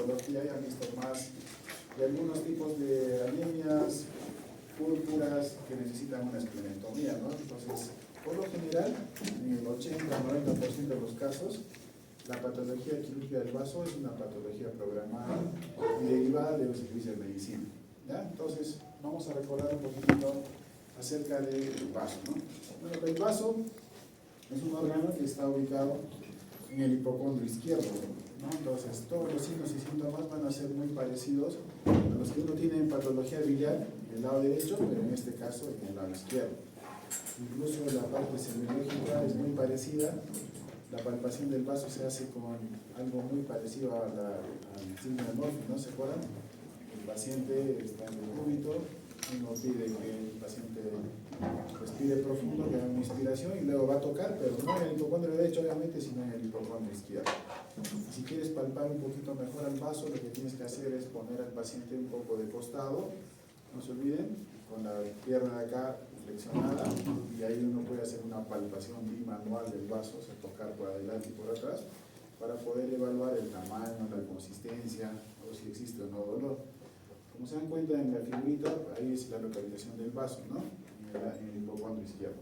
patología y han visto más de algunos tipos de anemias, púrpuras que necesitan una esplenectomía, ¿no? Entonces, por lo general, en el 80-90% de los casos, la patología quirúrgica del vaso es una patología programada y derivada de los servicios de medicina, ¿ya? Entonces, vamos a recordar un poquito acerca del vaso, ¿no? Bueno, el vaso es un órgano que está ubicado en el hipocondrio izquierdo, ¿no? Entonces, todos los signos y síntomas van a ser muy parecidos a los que uno tiene en patología biliar del lado derecho, pero en este caso en el lado izquierdo. Incluso la parte semiológica es muy parecida. La palpación del vaso se hace con algo muy parecido al signo de Murphy, ¿no? ¿Se acuerdan? El paciente está en el cúbito, uno pide que el paciente respire profundo, que haga una inspiración y luego va a tocar, pero no en el hipocondrio derecho obviamente, sino en el hipocondrio izquierdo. Si quieres palpar un poquito mejor al vaso, lo que tienes que hacer es poner al paciente un poco de costado, no se olviden, con la pierna de acá flexionada, y ahí uno puede hacer una palpación bimanual del vaso, o sea, tocar por adelante y por atrás, para poder evaluar el tamaño, la consistencia, o si existe o no dolor. Como se dan cuenta en la figurita, ahí es la localización del vaso, ¿no? En el hipocondrio izquierdo.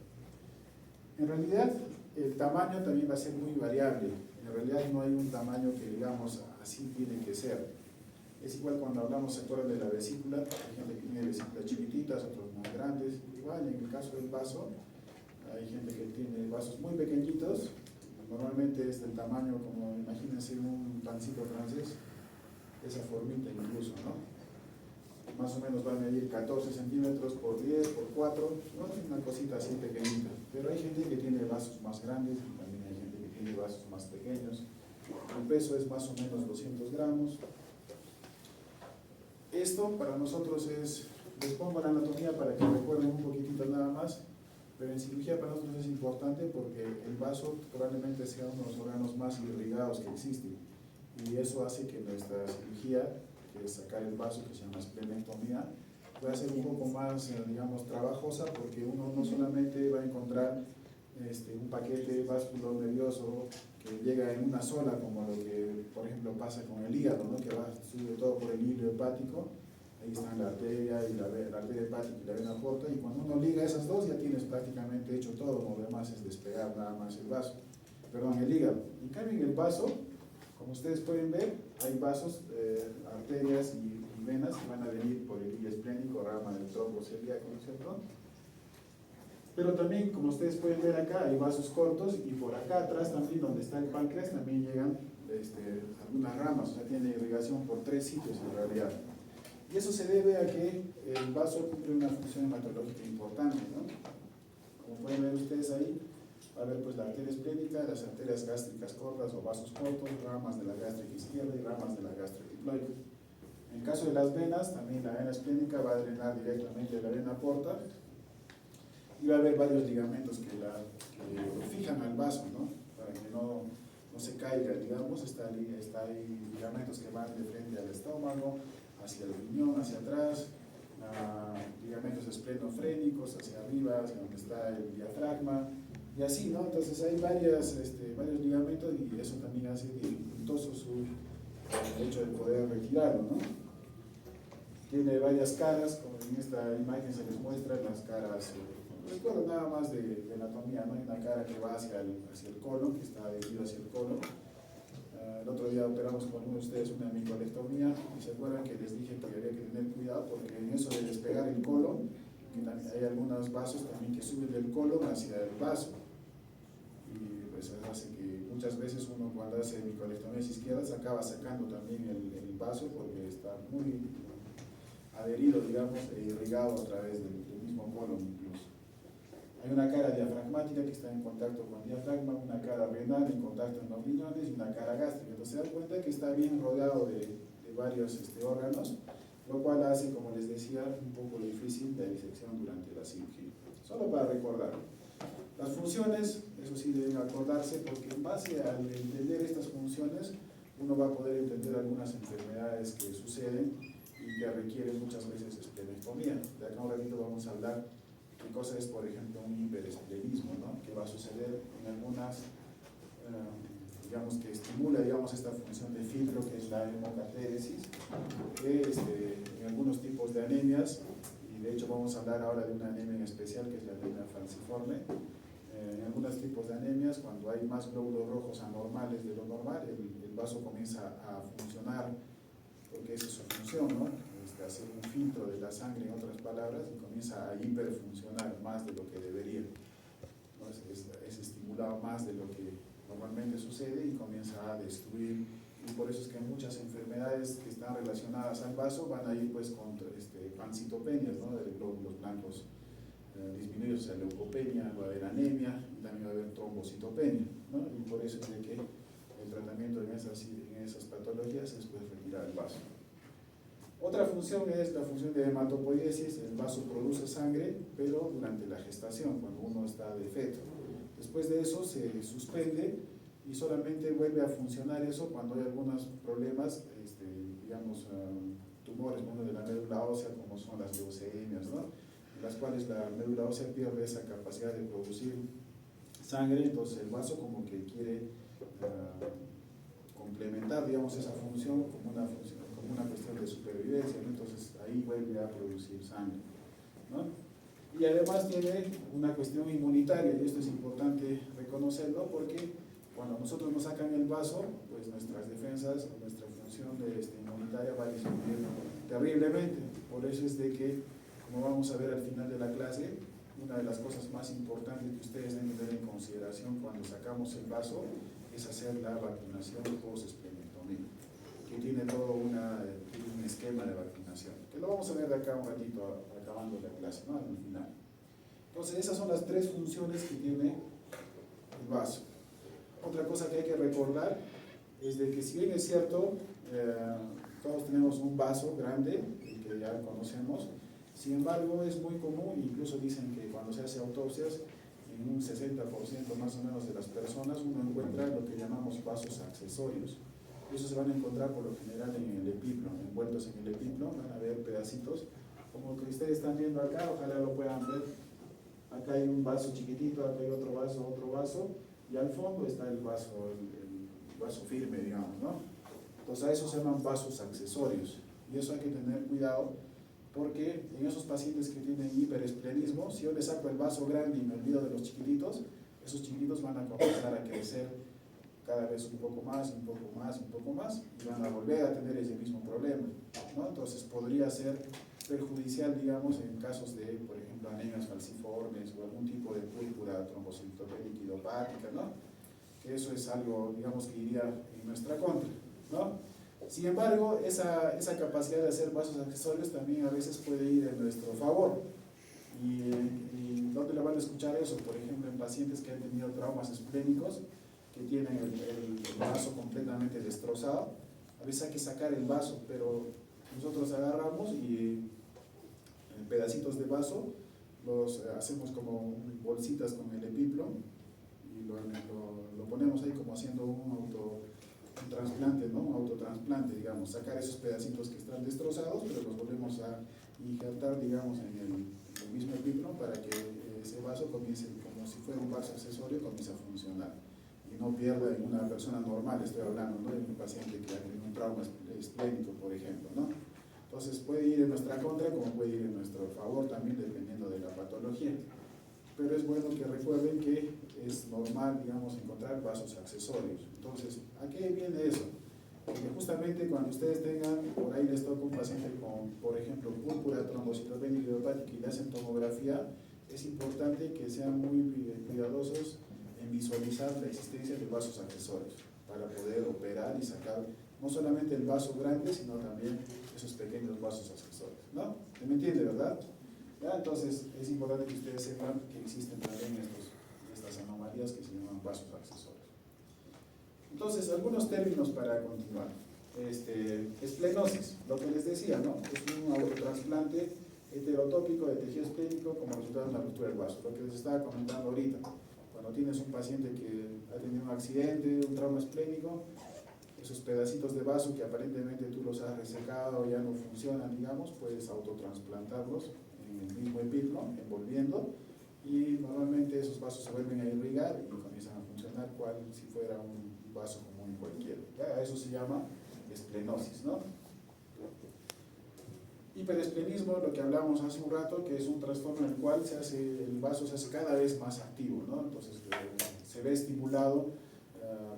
En realidad, el tamaño también va a ser muy variable. En realidad no hay un tamaño que digamos así tiene que ser. Es igual cuando hablamos, ¿se acuerdan de la vesícula? Hay gente que tiene vesículas chiquititas, otros más grandes. Igual en el caso del vaso, hay gente que tiene vasos muy pequeñitos. Normalmente es del tamaño como, imagínense un pancito francés, esa formita incluso, ¿no? Más o menos va a medir 14 centímetros por 10, por 4, ¿no? Una cosita así pequeñita. Pero hay gente que tiene vasos más grandes, y también hay gente que tiene vasos más pequeños. El peso es más o menos 200 gramos. Esto para nosotros es, les pongo la anatomía para que recuerden un poquitito nada más, pero en cirugía para nosotros es importante porque el vaso probablemente sea uno de los órganos más irrigados que existen. Y eso hace que nuestra cirugía, que es sacar el vaso, que se llama esplenectomía, puede ser un poco más, digamos, trabajosa, porque uno no solamente va a encontrar un paquete vasculonervioso que llega en una sola, como lo que, por ejemplo, pasa con el hígado, ¿no? Que va, sube todo por el hilo hepático, ahí están la arteria, y la arteria hepática y la vena porta, y cuando uno liga esas dos ya tienes prácticamente hecho todo, lo demás es despegar nada más el vaso, perdón, el hígado. En cambio, en el vaso, como ustedes pueden ver, hay vasos, arterias y venas que van a venir por el hilo esplénico, rama del tronco celíaco, ¿no es cierto? Pero también, como ustedes pueden ver acá, hay vasos cortos, y por acá atrás también, donde está el páncreas, también llegan algunas ramas, o sea, tiene irrigación por 3 sitios en realidad. Y eso se debe a que el vaso cumple una función hematológica importante, ¿no? Como pueden ver ustedes ahí, va a haber pues la arteria esplénica, las arterias gástricas cortas o vasos cortos, ramas de la gástrica izquierda y ramas de la gástrica diploide. En el caso de las venas, también la vena esplénica va a drenar directamente de la vena porta, y va a haber varios ligamentos que fijan al vaso, ¿no? Para que no se caiga, digamos. Hay ligamentos que van de frente al estómago, hacia el riñón, hacia atrás, ligamentos esplenofrénicos hacia arriba, hacia donde está el diafragma, y así, ¿no? Entonces hay varios ligamentos, y eso también hace dificultoso el hecho de poder retirarlo, ¿no? Tiene varias caras, como en esta imagen se les muestra, las caras, recuerdo nada más de anatomía, ¿no? Hay una cara que va hacia el colon, que está dirigido hacia el colon. El otro día operamos con uno de ustedes una micolectomía, y se acuerdan que les dije que había que tener cuidado, porque en eso de despegar el colon, hay algunos vasos también que suben del colon hacia el vaso, y pues eso hace que muchas veces uno, cuando hace micolectomías izquierdas, acaba sacando también el vaso, porque está muy adherido, digamos, e irrigado a través del mismo colon incluso. Hay una cara diafragmática que está en contacto con el diafragma, una cara renal en contacto con los riñones, y una cara gástrica. Entonces se da cuenta que está bien rodeado de varios órganos, lo cual hace, como les decía, un poco difícil la disección durante la cirugía. Solo para recordar. Las funciones, eso sí deben acordarse, porque en base al entender estas funciones, uno va a poder entender algunas enfermedades que suceden y que requieren muchas veces esplenectomía. De acá a un ratito vamos a hablar qué cosa es, por ejemplo, un hiperesplenismo, ¿no? Que va a suceder en algunas digamos que estimula, digamos, esta función de filtro que es la hemocatéresis, que en algunos tipos de anemias, y de hecho vamos a hablar ahora de una anemia en especial que es la anemia falciforme. En algunos tipos de anemias, cuando hay más glóbulos rojos anormales de lo normal, el vaso comienza a funcionar, porque esa es su función, ¿no? Hacer un filtro de la sangre, en otras palabras, y comienza a hiperfuncionar más de lo que debería, ¿no? Es estimulado más de lo que normalmente sucede y comienza a destruir, y por eso es que muchas enfermedades que están relacionadas al vaso van a ir pues con pancitopenias, ¿no? De glóbulos blancos disminuidos, o sea, leucopenia, va a haber anemia y también va a haber trombocitopenia, ¿no? Y por eso es de que el tratamiento en esas patologías es pues retirar el vaso. Otra función es la función de hematopoiesis. El vaso produce sangre, pero durante la gestación, cuando uno está de feto. Después de eso se suspende y solamente vuelve a funcionar eso cuando hay algunos problemas, digamos, tumores, ¿no? De la médula ósea, como son las leucemias, ¿no? En las cuales la médula ósea pierde esa capacidad de producir sangre, entonces el vaso como que quiere complementar, digamos, esa función como una cuestión de supervivencia, ¿no? Entonces ahí vuelve a producir sangre, ¿no? Y además tiene una cuestión inmunitaria, y esto es importante reconocerlo porque cuando nosotros nos sacan el vaso, pues nuestras defensas, nuestra función inmunitaria va a disminuir terriblemente. Por eso es de que, como vamos a ver al final de la clase, una de las cosas más importantes que ustedes deben tener en consideración cuando sacamos el vaso es hacer la vacunación post-esplenectomía, que tiene todo un esquema de vacunación, que lo vamos a ver de acá un ratito, acabando la clase, ¿no? Al final. Entonces, esas son las tres funciones que tiene el vaso. Otra cosa que hay que recordar es de que, si bien es cierto, todos tenemos un vaso grande, el que ya conocemos, sin embargo, es muy común, incluso dicen que cuando se hace autopsias, en un 60% más o menos de las personas, uno encuentra lo que llamamos vasos accesorios. Eso se van a encontrar por lo general en el epiplo, envueltos en el epiplo, van a ver pedacitos, como el que ustedes están viendo acá, ojalá lo puedan ver. Acá hay un vaso chiquitito, acá hay otro vaso, y al fondo está el vaso firme, digamos, ¿no? Entonces a eso se llaman vasos accesorios, y eso hay que tener cuidado, porque en esos pacientes que tienen hiperesplenismo, si yo les saco el vaso grande y me olvido de los chiquititos, esos chiquititos van a comenzar a crecer cada vez un poco más, un poco más, un poco más, y van a volver a tener ese mismo problema, ¿no? Entonces podría ser perjudicial, digamos, en casos de, por ejemplo, anemias falciformes o algún tipo de púrpura trombocitopénica idiopática, ¿no? Que eso es algo, digamos, que iría en nuestra contra, ¿no? Sin embargo, esa capacidad de hacer vasos accesorios también a veces puede ir en nuestro favor. ¿Y dónde le van a escuchar eso? Por ejemplo, en pacientes que han tenido traumas esplénicos, que tienen el vaso completamente destrozado. A veces hay que sacar el vaso, pero nosotros agarramos y pedacitos de vaso los hacemos como bolsitas con el epiplo y lo ponemos ahí como haciendo un trasplante, ¿no? Un autotrasplante, digamos, sacar esos pedacitos que están destrozados, pero los volvemos a injertar, digamos, en el mismo epiplo para que ese vaso comience, como si fuera un vaso accesorio, comience a funcionar y no pierda en una persona normal, estoy hablando, ¿no? De un paciente que ha tenido un trauma esplénico, por ejemplo, ¿no? Entonces puede ir en nuestra contra como puede ir en nuestro favor también, dependiendo de la patología. Pero es bueno que recuerden que es normal, digamos, encontrar vasos accesorios. Entonces, ¿a qué viene eso? Porque justamente cuando ustedes tengan, por ahí les toca un paciente con, por ejemplo, púrpura trombocitopénica idiopática y le hacen tomografía, es importante que sean muy cuidadosos en visualizar la existencia de vasos accesorios para poder operar y sacar no solamente el vaso grande, sino también esos pequeños vasos accesorios, ¿no? ¿Me entiende, verdad? ¿Ya? Entonces es importante que ustedes sepan que existen también estas anomalías que se llaman vasos accesorios. Entonces, algunos términos para continuar. Esplenosis, lo que les decía, ¿no? Es un autotrasplante heterotópico de tejido esplénico como resultado de una ruptura del vaso, lo que les estaba comentando ahorita. Cuando tienes un paciente que ha tenido un accidente, un trauma esplénico, esos pedacitos de vaso que aparentemente tú los has resecado o ya no funcionan, digamos, puedes autotransplantarlos en el mismo epiplo, envolviendo, y normalmente esos vasos se vuelven a irrigar y comienzan a funcionar cual si fuera un vaso común cualquiera. ¿Ya? Eso se llama esplenosis, ¿no? Hiperesplenismo, lo que hablamos hace un rato, que es un trastorno en el cual el vaso se hace cada vez más activo, ¿no? Entonces se ve estimulado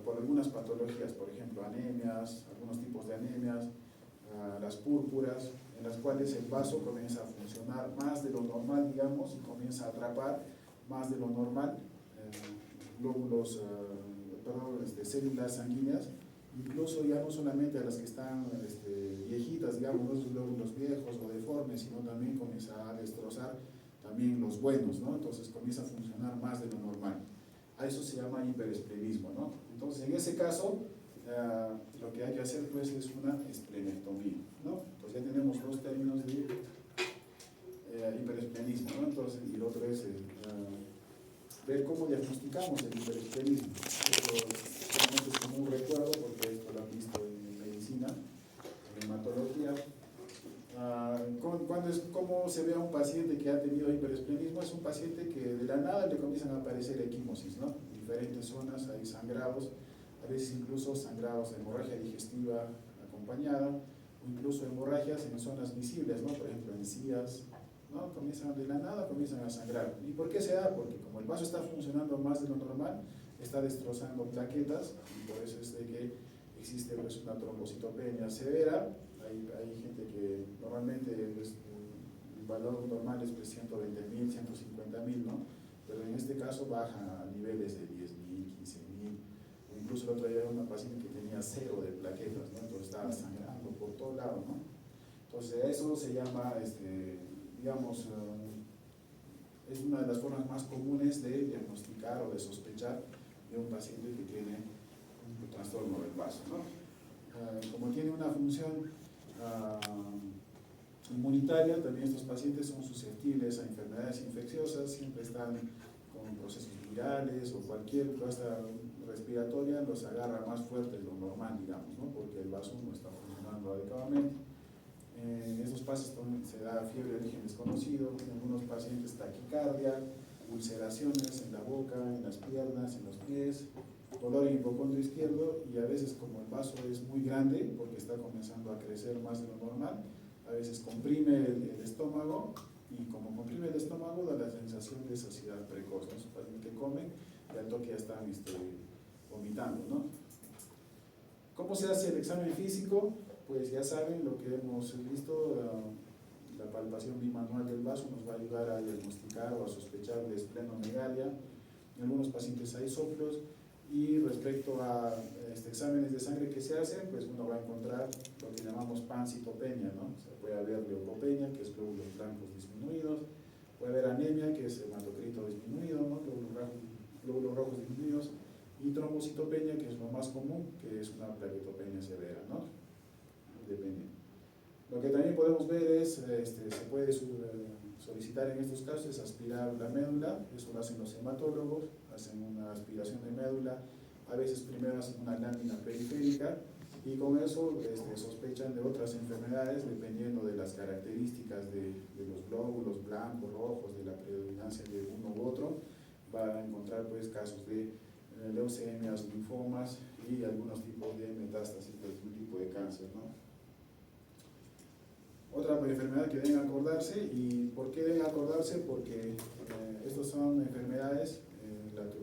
por algunas patologías, por ejemplo anemias, algunos tipos de anemias, las púrpuras, en las cuales el vaso comienza a funcionar más de lo normal, digamos, y comienza a atrapar más de lo normal glóbulos, células sanguíneas, incluso ya no solamente a las que están viejitas, digamos, no esos glóbulos viejos o deformes, sino también comienza a destrozar también los buenos, ¿no? Entonces comienza a funcionar más de lo normal. A eso se llama hiperesplenismo, ¿no? Entonces en ese caso lo que hay que hacer pues es una esplenectomía, ¿no? Entonces ya tenemos dos términos de hiperesplenismo, ¿no? Entonces, y el otro es ver cómo diagnosticamos el hiperesplenismo. Esto solamente es como un recuerdo, porque esto lo han visto en medicina, en hematología. ¿Cómo se ve a un paciente que ha tenido hiperesplenismo? Es un paciente que de la nada le comienzan a aparecer equimosis, ¿no? En diferentes zonas hay sangrados, a veces incluso sangrados de hemorragia digestiva acompañada, o incluso hemorragias en zonas visibles, ¿no? Por ejemplo, encías, ¿no? Comienzan de la nada, comienzan a sangrar. ¿Y por qué se da? Porque como el vaso está funcionando más de lo normal, está destrozando plaquetas, y por eso es de que existe pues, una trombocitopenia severa. Hay gente que normalmente el valor normal es pues, 120.000, 150.000, ¿no? Pero en este caso baja a niveles de 10.000, 15.000, o incluso el otro día era una paciente que tenía 0 de plaquetas, ¿no? Entonces estaba sangrando por todo lado, ¿no? Entonces eso se llama, digamos, es una de las formas más comunes de diagnosticar o de sospechar de un paciente que tiene un trastorno del vaso, ¿no? Como tiene una función inmunitaria, también estos pacientes son susceptibles a enfermedades infecciosas, siempre están con procesos virales o cualquier cosa respiratoria, los agarra más fuerte de lo normal, digamos, ¿no? Porque el vaso no está funcionando adecuadamente. En estos pacientes se da fiebre de origen desconocido, en algunos pacientes taquicardia, ulceraciones en la boca, en las piernas, en los pies, dolor en el hipocondrio izquierdo, y a veces como el vaso es muy grande porque está comenzando a crecer más de lo normal, a veces comprime el estómago, y como comprime el estómago da la sensación de saciedad precoz, ¿no? Son pacientes que comen y al toque ya están vomitando, ¿no? ¿Cómo se hace el examen físico? Pues ya saben lo que hemos visto, la palpación bimanual del vaso nos va a ayudar a diagnosticar o a sospechar de esplenomegalia. En algunos pacientes hay soplos, y respecto a exámenes de sangre que se hacen, pues uno va a encontrar lo que llamamos pancitopenia, ¿no? O sea, puede haber leucopenia, que es glóbulos blancos disminuidos, puede haber anemia, que es hematocrito disminuido, ¿no? Glóbulos rojos disminuidos, y trombocitopenia, que es lo más común, que es una plaquetopenia severa, ¿no? Depende. Lo que también podemos ver es, se puede solicitar en estos casos, es aspirar la médula. Eso lo hacen los hematólogos, hacen una aspiración de médula, a veces primero hacen una lámina periférica, y con eso sospechan de otras enfermedades dependiendo de las características de los glóbulos blancos, rojos, de la predominancia de uno u otro. Va a encontrar pues casos de leucemias, linfomas y algunos tipos de metástasis de algún tipo de cáncer, ¿no? Otra enfermedad que deben acordarse. ¿Y por qué deben acordarse? Porque estas son enfermedades,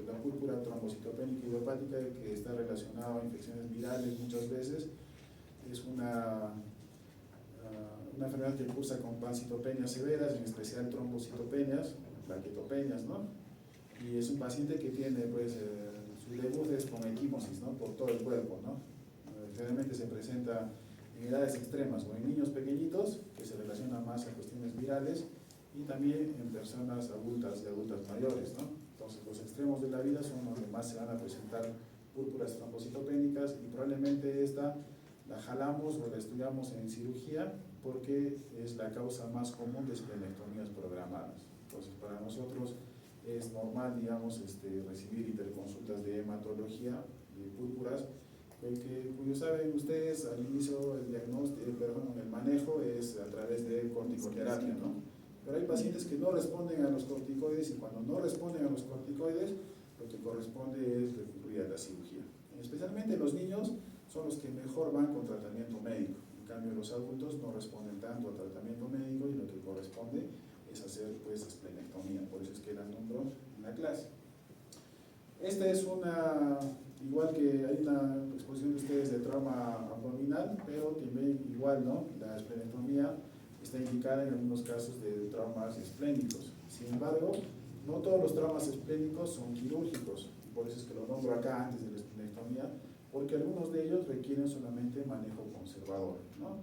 la púrpura trombocitopénica idiopática, que está relacionada a infecciones virales muchas veces. Es una enfermedad que cursa con pancitopenias severas, en especial trombocitopenias, plaquetopenias, ¿no? Y es un paciente que tiene, pues, su debut es con equimosis, ¿no? Por todo el cuerpo, ¿no? Generalmente se presenta en edades extremas o en niños pequeñitos, que se relaciona más a cuestiones virales, y también en personas adultas y adultas mayores, ¿no? Entonces los extremos de la vida son donde más se van a presentar púrpuras trombocitopénicas, y probablemente esta la jalamos o la estudiamos en cirugía porque es la causa más común de esplenectomías programadas. Entonces para nosotros es normal, digamos, recibir interconsultas de hematología de púrpuras, como saben ustedes, al inicio el manejo es a través de corticoterapia, ¿no? Pero hay pacientes que no responden a los corticoides, y cuando no responden a los corticoides, lo que corresponde es recurrir a la cirugía. En Especialmente los niños son los que mejor van con tratamiento médico. En cambio, los adultos no responden tanto al tratamiento médico y lo que corresponde es hacer pues esplenectomía. Por eso es que la nombro en la clase. Esta es una, igual que hay una exposición de ustedes de trauma abdominal, pero también igual, ¿no? La esplenectomía está indicada en algunos casos de traumas esplénicos. Sin embargo, no todos los traumas esplénicos son quirúrgicos, por eso es que lo nombro acá antes de la esplenectomía, porque algunos de ellos requieren solamente manejo conservador, ¿no?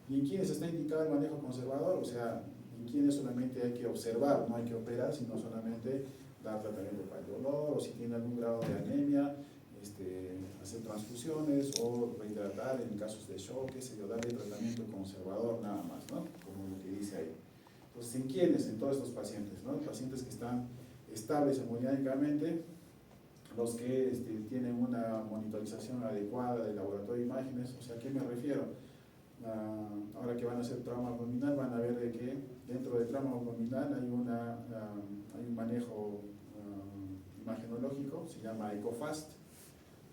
¿Y en quiénes está indicado el manejo conservador? O sea, en quienes solamente hay que observar, no hay que operar, sino solamente dar tratamiento para el dolor, o si tiene algún grado de anemia, hacer transfusiones o rehidratar en casos de shock, qué sé yo, darle tratamiento conservador nada más, ¿no? Como lo que dice ahí. Entonces, ¿en quiénes? En todos estos pacientes, ¿no? Pacientes que están estables hemodinámicamente, los que tienen una monitorización adecuada del laboratorio de imágenes. O sea, ¿a qué me refiero? Ahora que van a hacer trauma abdominal, van a ver de que dentro del trauma abdominal hay un manejo imagenológico, se llama EcoFast,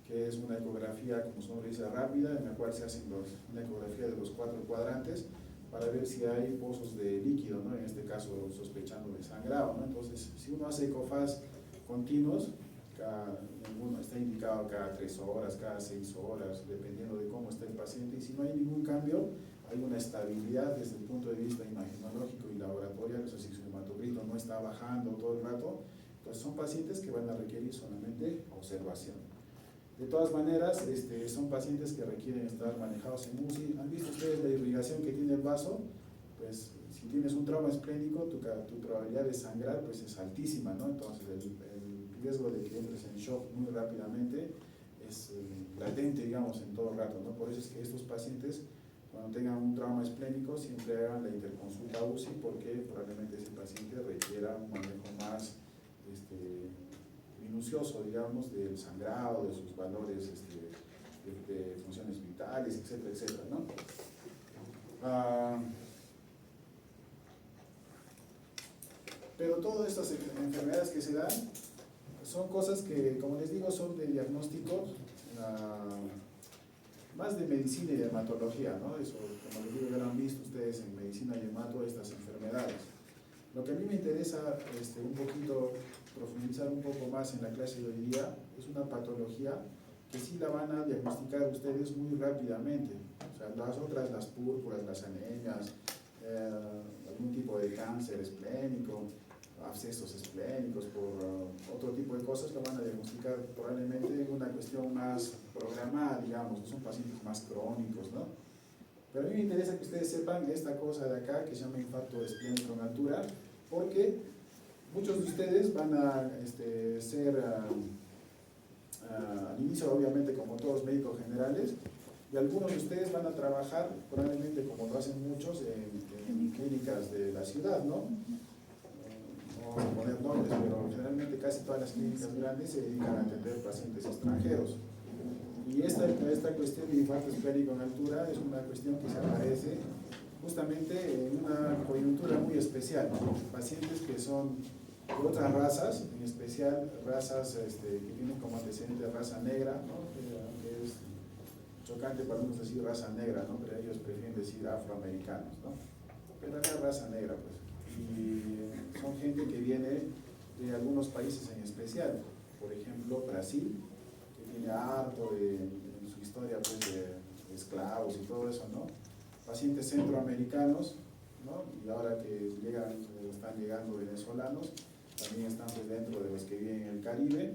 que es una ecografía, como su nombre dice, rápida, en la cual se hace una ecografía de los 4 cuadrantes para ver si hay pozos de líquido, ¿no? En este caso sospechando de sangrado, ¿no? Entonces, si uno hace EcoFast continuos, uno está indicado cada 3 horas, cada 6 horas, dependiendo de cómo está el paciente, y si no hay ningún cambio, hay una estabilidad desde el punto de vista imagenológico y laboratorial, o sea, si su hematocrito no está bajando todo el rato, entonces son pacientes que van a requerir solamente observación. De todas maneras, son pacientes que requieren estar manejados en UCI. ¿Han visto ustedes la irrigación que tiene el vaso? Pues si tienes un trauma esplénico, tu probabilidad de sangrar pues es altísima, ¿no? Entonces el riesgo de que entres en shock muy rápidamente es latente, digamos, en todo rato, ¿no? Por eso es que estos pacientes, cuando tengan un trauma esplénico, siempre hagan la interconsulta UCI, porque probablemente ese paciente requiera un manejo más minucioso, digamos, del sangrado, de sus valores de funciones vitales, etcétera, etcétera, ¿no? Pero todas estas enfermedades que se dan son cosas que, como les digo, son de diagnóstico más de medicina y de hematología, ¿no? Eso, como les digo, ya lo han visto ustedes en medicina y hemato, estas enfermedades. Lo que a mí me interesa un poquito profundizar un poco más en la clase de hoy día es una patología que sí la van a diagnosticar ustedes muy rápidamente. O sea, las otras, las púrpuras, las anemias, algún tipo de cáncer esplénico, abscesos esplénicos, por otro tipo de cosas, lo van a diagnosticar probablemente en una cuestión más programada, digamos, son pacientes más crónicos, ¿no? Pero a mí me interesa que ustedes sepan esta cosa de acá que se llama infarto esplénico en altura, porque muchos de ustedes van a ser al inicio, obviamente, como todos médicos generales, y algunos de ustedes van a trabajar, probablemente como lo hacen muchos, en clínicas de la ciudad, ¿no? No vamos a poner nombres, pero generalmente casi todas las clínicas grandes se dedican a atender pacientes extranjeros. Y esta cuestión de infarto esplénico en altura es una cuestión que se aparece justamente en una coyuntura muy especial. Pacientes que son de otras razas, en especial razas que tienen como antecedente raza negra, ¿no? Que es chocante para unos decir raza negra, ¿no? Pero ellos prefieren decir afroamericanos, ¿no? Pero es la raza negra, pues. Y son gente que viene de algunos países en especial, por ejemplo Brasil, que tiene harto en su historia pues, de esclavos y todo eso, ¿no? Pacientes centroamericanos, ¿no? Y ahora que están llegando venezolanos, también están pues, dentro de los que viven en el Caribe,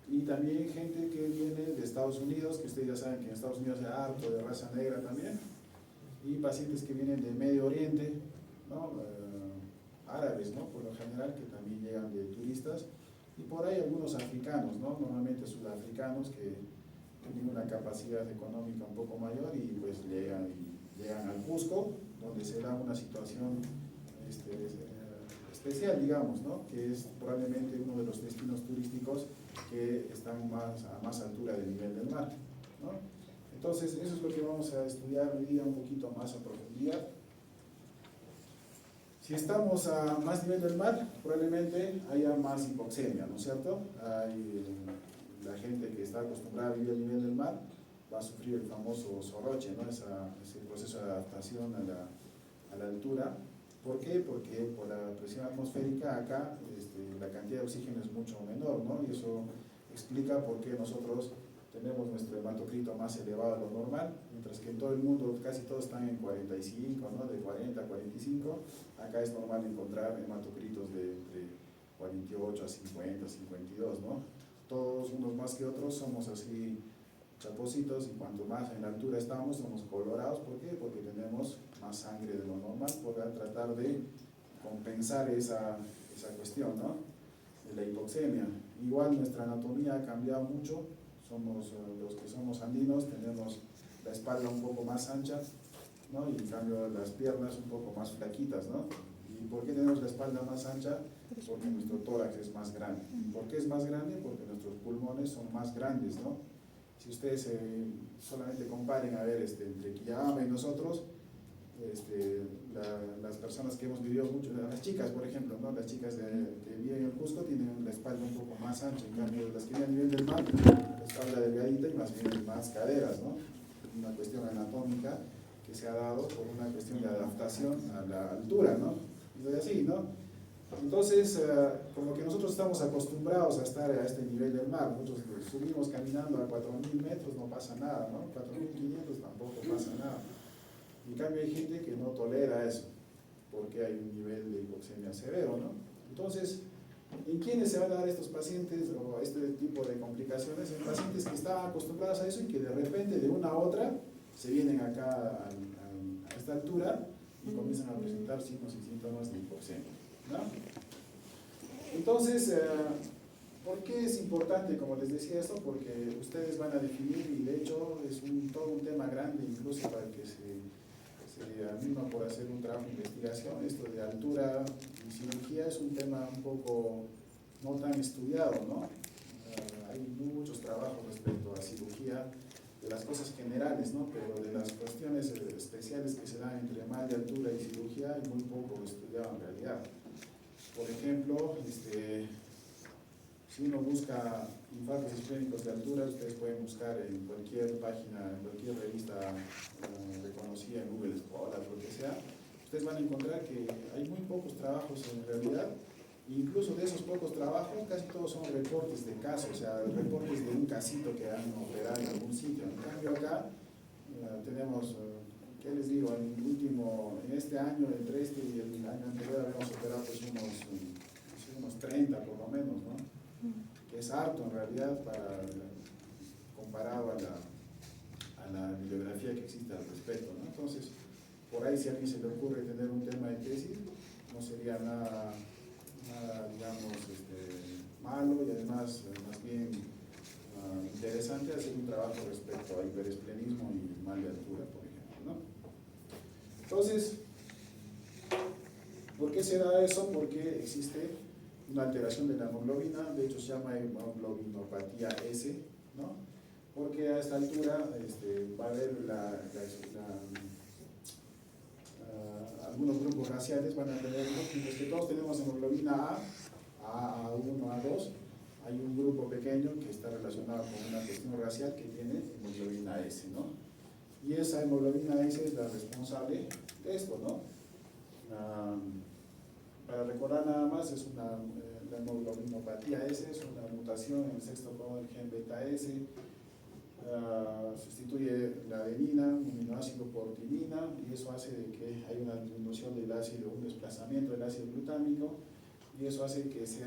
y también gente que viene de Estados Unidos, que ustedes ya saben que en Estados Unidos hay harto de raza negra también, y pacientes que vienen de Medio Oriente, ¿no? Árabes, ¿no? Por lo general, que también llegan de turistas, y por ahí algunos africanos, ¿no? Normalmente sudafricanos que tienen una capacidad económica un poco mayor y pues llegan al Cusco, donde se da una situación especial, digamos, ¿no? Que es probablemente uno de los destinos turísticos que están a más altura del nivel del mar, ¿no? Entonces, eso es lo que vamos a estudiar hoy día un poquito más a profundidad. Si estamos a más nivel del mar, probablemente haya más hipoxemia, ¿no es cierto? la gente que está acostumbrada a vivir a nivel del mar va a sufrir el famoso soroche, ¿no? Ese proceso de adaptación a la altura. ¿Por qué? Porque por la presión atmosférica acá la cantidad de oxígeno es mucho menor, ¿no? Y eso explica por qué nosotros tenemos nuestro hematocrito más elevado de lo normal, mientras que en todo el mundo casi todos están en 45, ¿no? De 40 a 45, acá es normal encontrar hematocritos de entre 48 a 50, 52, ¿no? Todos unos más que otros somos así chapositos, y cuanto más en la altura estamos somos colorados. ¿Por qué? Porque tenemos más sangre de lo normal, por tratar de compensar esa cuestión, ¿no? De la hipoxemia. Igual nuestra anatomía ha cambiado mucho, somos los que somos andinos, tenemos la espalda un poco más ancha, ¿no? Y en cambio las piernas un poco más flaquitas, ¿no? ¿Y por qué tenemos la espalda más ancha? Porque nuestro tórax es más grande. ¿Por qué es más grande? Porque nuestros pulmones son más grandes, ¿no? Si ustedes solamente comparen, a ver, entre Quillabamba y nosotros, las personas que hemos vivido mucho, las chicas, por ejemplo, ¿no? Las chicas que viven en Cusco tienen la espalda un poco más ancha, en cambio las que viven a nivel del mar, la espalda delgadita y más bien más caderas, ¿no? Una cuestión anatómica que se ha dado por una cuestión de adaptación a la altura, ¿no? Es así, ¿no? Entonces, como que nosotros estamos acostumbrados a estar a este nivel del mar, nosotros subimos caminando a 4.000 metros, no pasa nada, ¿no? 4.500 tampoco pasa nada. En cambio hay gente que no tolera eso, porque hay un nivel de hipoxemia severo, ¿no? Entonces, ¿en quiénes se van a dar estos pacientes o este tipo de complicaciones? En pacientes que estaban acostumbrados a eso y que de repente, de una a otra, se vienen acá a esta altura y comienzan a presentar signos y síntomas de hipoxemia, ¿no? Entonces, ¿por qué es importante, como les decía esto? Porque ustedes van a definir, y de hecho es todo un tema grande, incluso para que se anima por hacer un trabajo de investigación. Esto de altura y cirugía es un tema un poco no tan estudiado, ¿no? Hay muchos trabajos respecto a cirugía, de las cosas generales, ¿no? Pero de las cuestiones especiales que se dan entre mal de altura y cirugía hay muy poco estudiado en realidad. Por ejemplo, si uno busca infartos isquémicos de altura, ustedes pueden buscar en cualquier página, en cualquier revista reconocida, en Google Scholar, lo que sea, ustedes van a encontrar que hay muy pocos trabajos en realidad, e incluso de esos pocos trabajos, casi todos son reportes de casos, o sea, reportes de un casito que han operado en algún sitio. En cambio acá tenemos, ¿qué les digo? En este año, entre este y el año anterior, habíamos operado pues unos 30 por lo menos, ¿no? Que es harto en realidad comparado a la bibliografía que existe al respecto, ¿no? Entonces, por ahí si a alguien se le ocurre tener un tema de tesis, no sería nada digamos, malo, y además más bien interesante hacer un trabajo respecto a hiperesplenismo y mal de altura, por ejemplo, ¿no? Entonces, ¿por qué se da eso? Porque existe una alteración de la hemoglobina, de hecho se llama hemoglobinopatía S, ¿no? Porque a esta altura va a haber algunos grupos raciales van a tener, mientras que todos tenemos hemoglobina A1, A2, hay un grupo pequeño que está relacionado con una cuestión racial que tiene hemoglobina S, ¿no? Y esa hemoglobina S es la responsable de esto, ¿no? Para recordar nada más, la hemoglobinopatía S es una mutación en el sexto codón del gen beta S, sustituye la adenina, un aminoácido por timina, y eso hace de que hay una disminución del ácido, un desplazamiento del ácido glutámico, y eso hace que se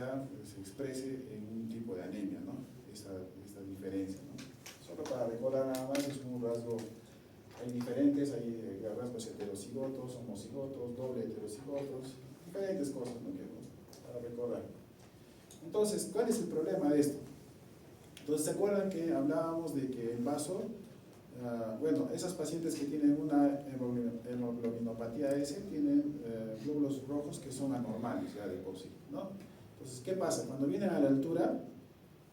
exprese en un tipo de anemia, ¿no? Esta diferencia, ¿no? Solo para recordar nada más, es un rasgo, hay diferentes, hay rasgos heterocigotos, homocigotos, doble heterocigotos, diferentes cosas, ¿no? Para recordar. Entonces, ¿cuál es el problema de esto? Entonces, ¿se acuerdan que hablábamos de que el vaso, bueno, esas pacientes que tienen una hemoglobinopatía S tienen glóbulos rojos que son anormales ya de por sí, ¿no? Entonces, ¿qué pasa? Cuando vienen a la altura,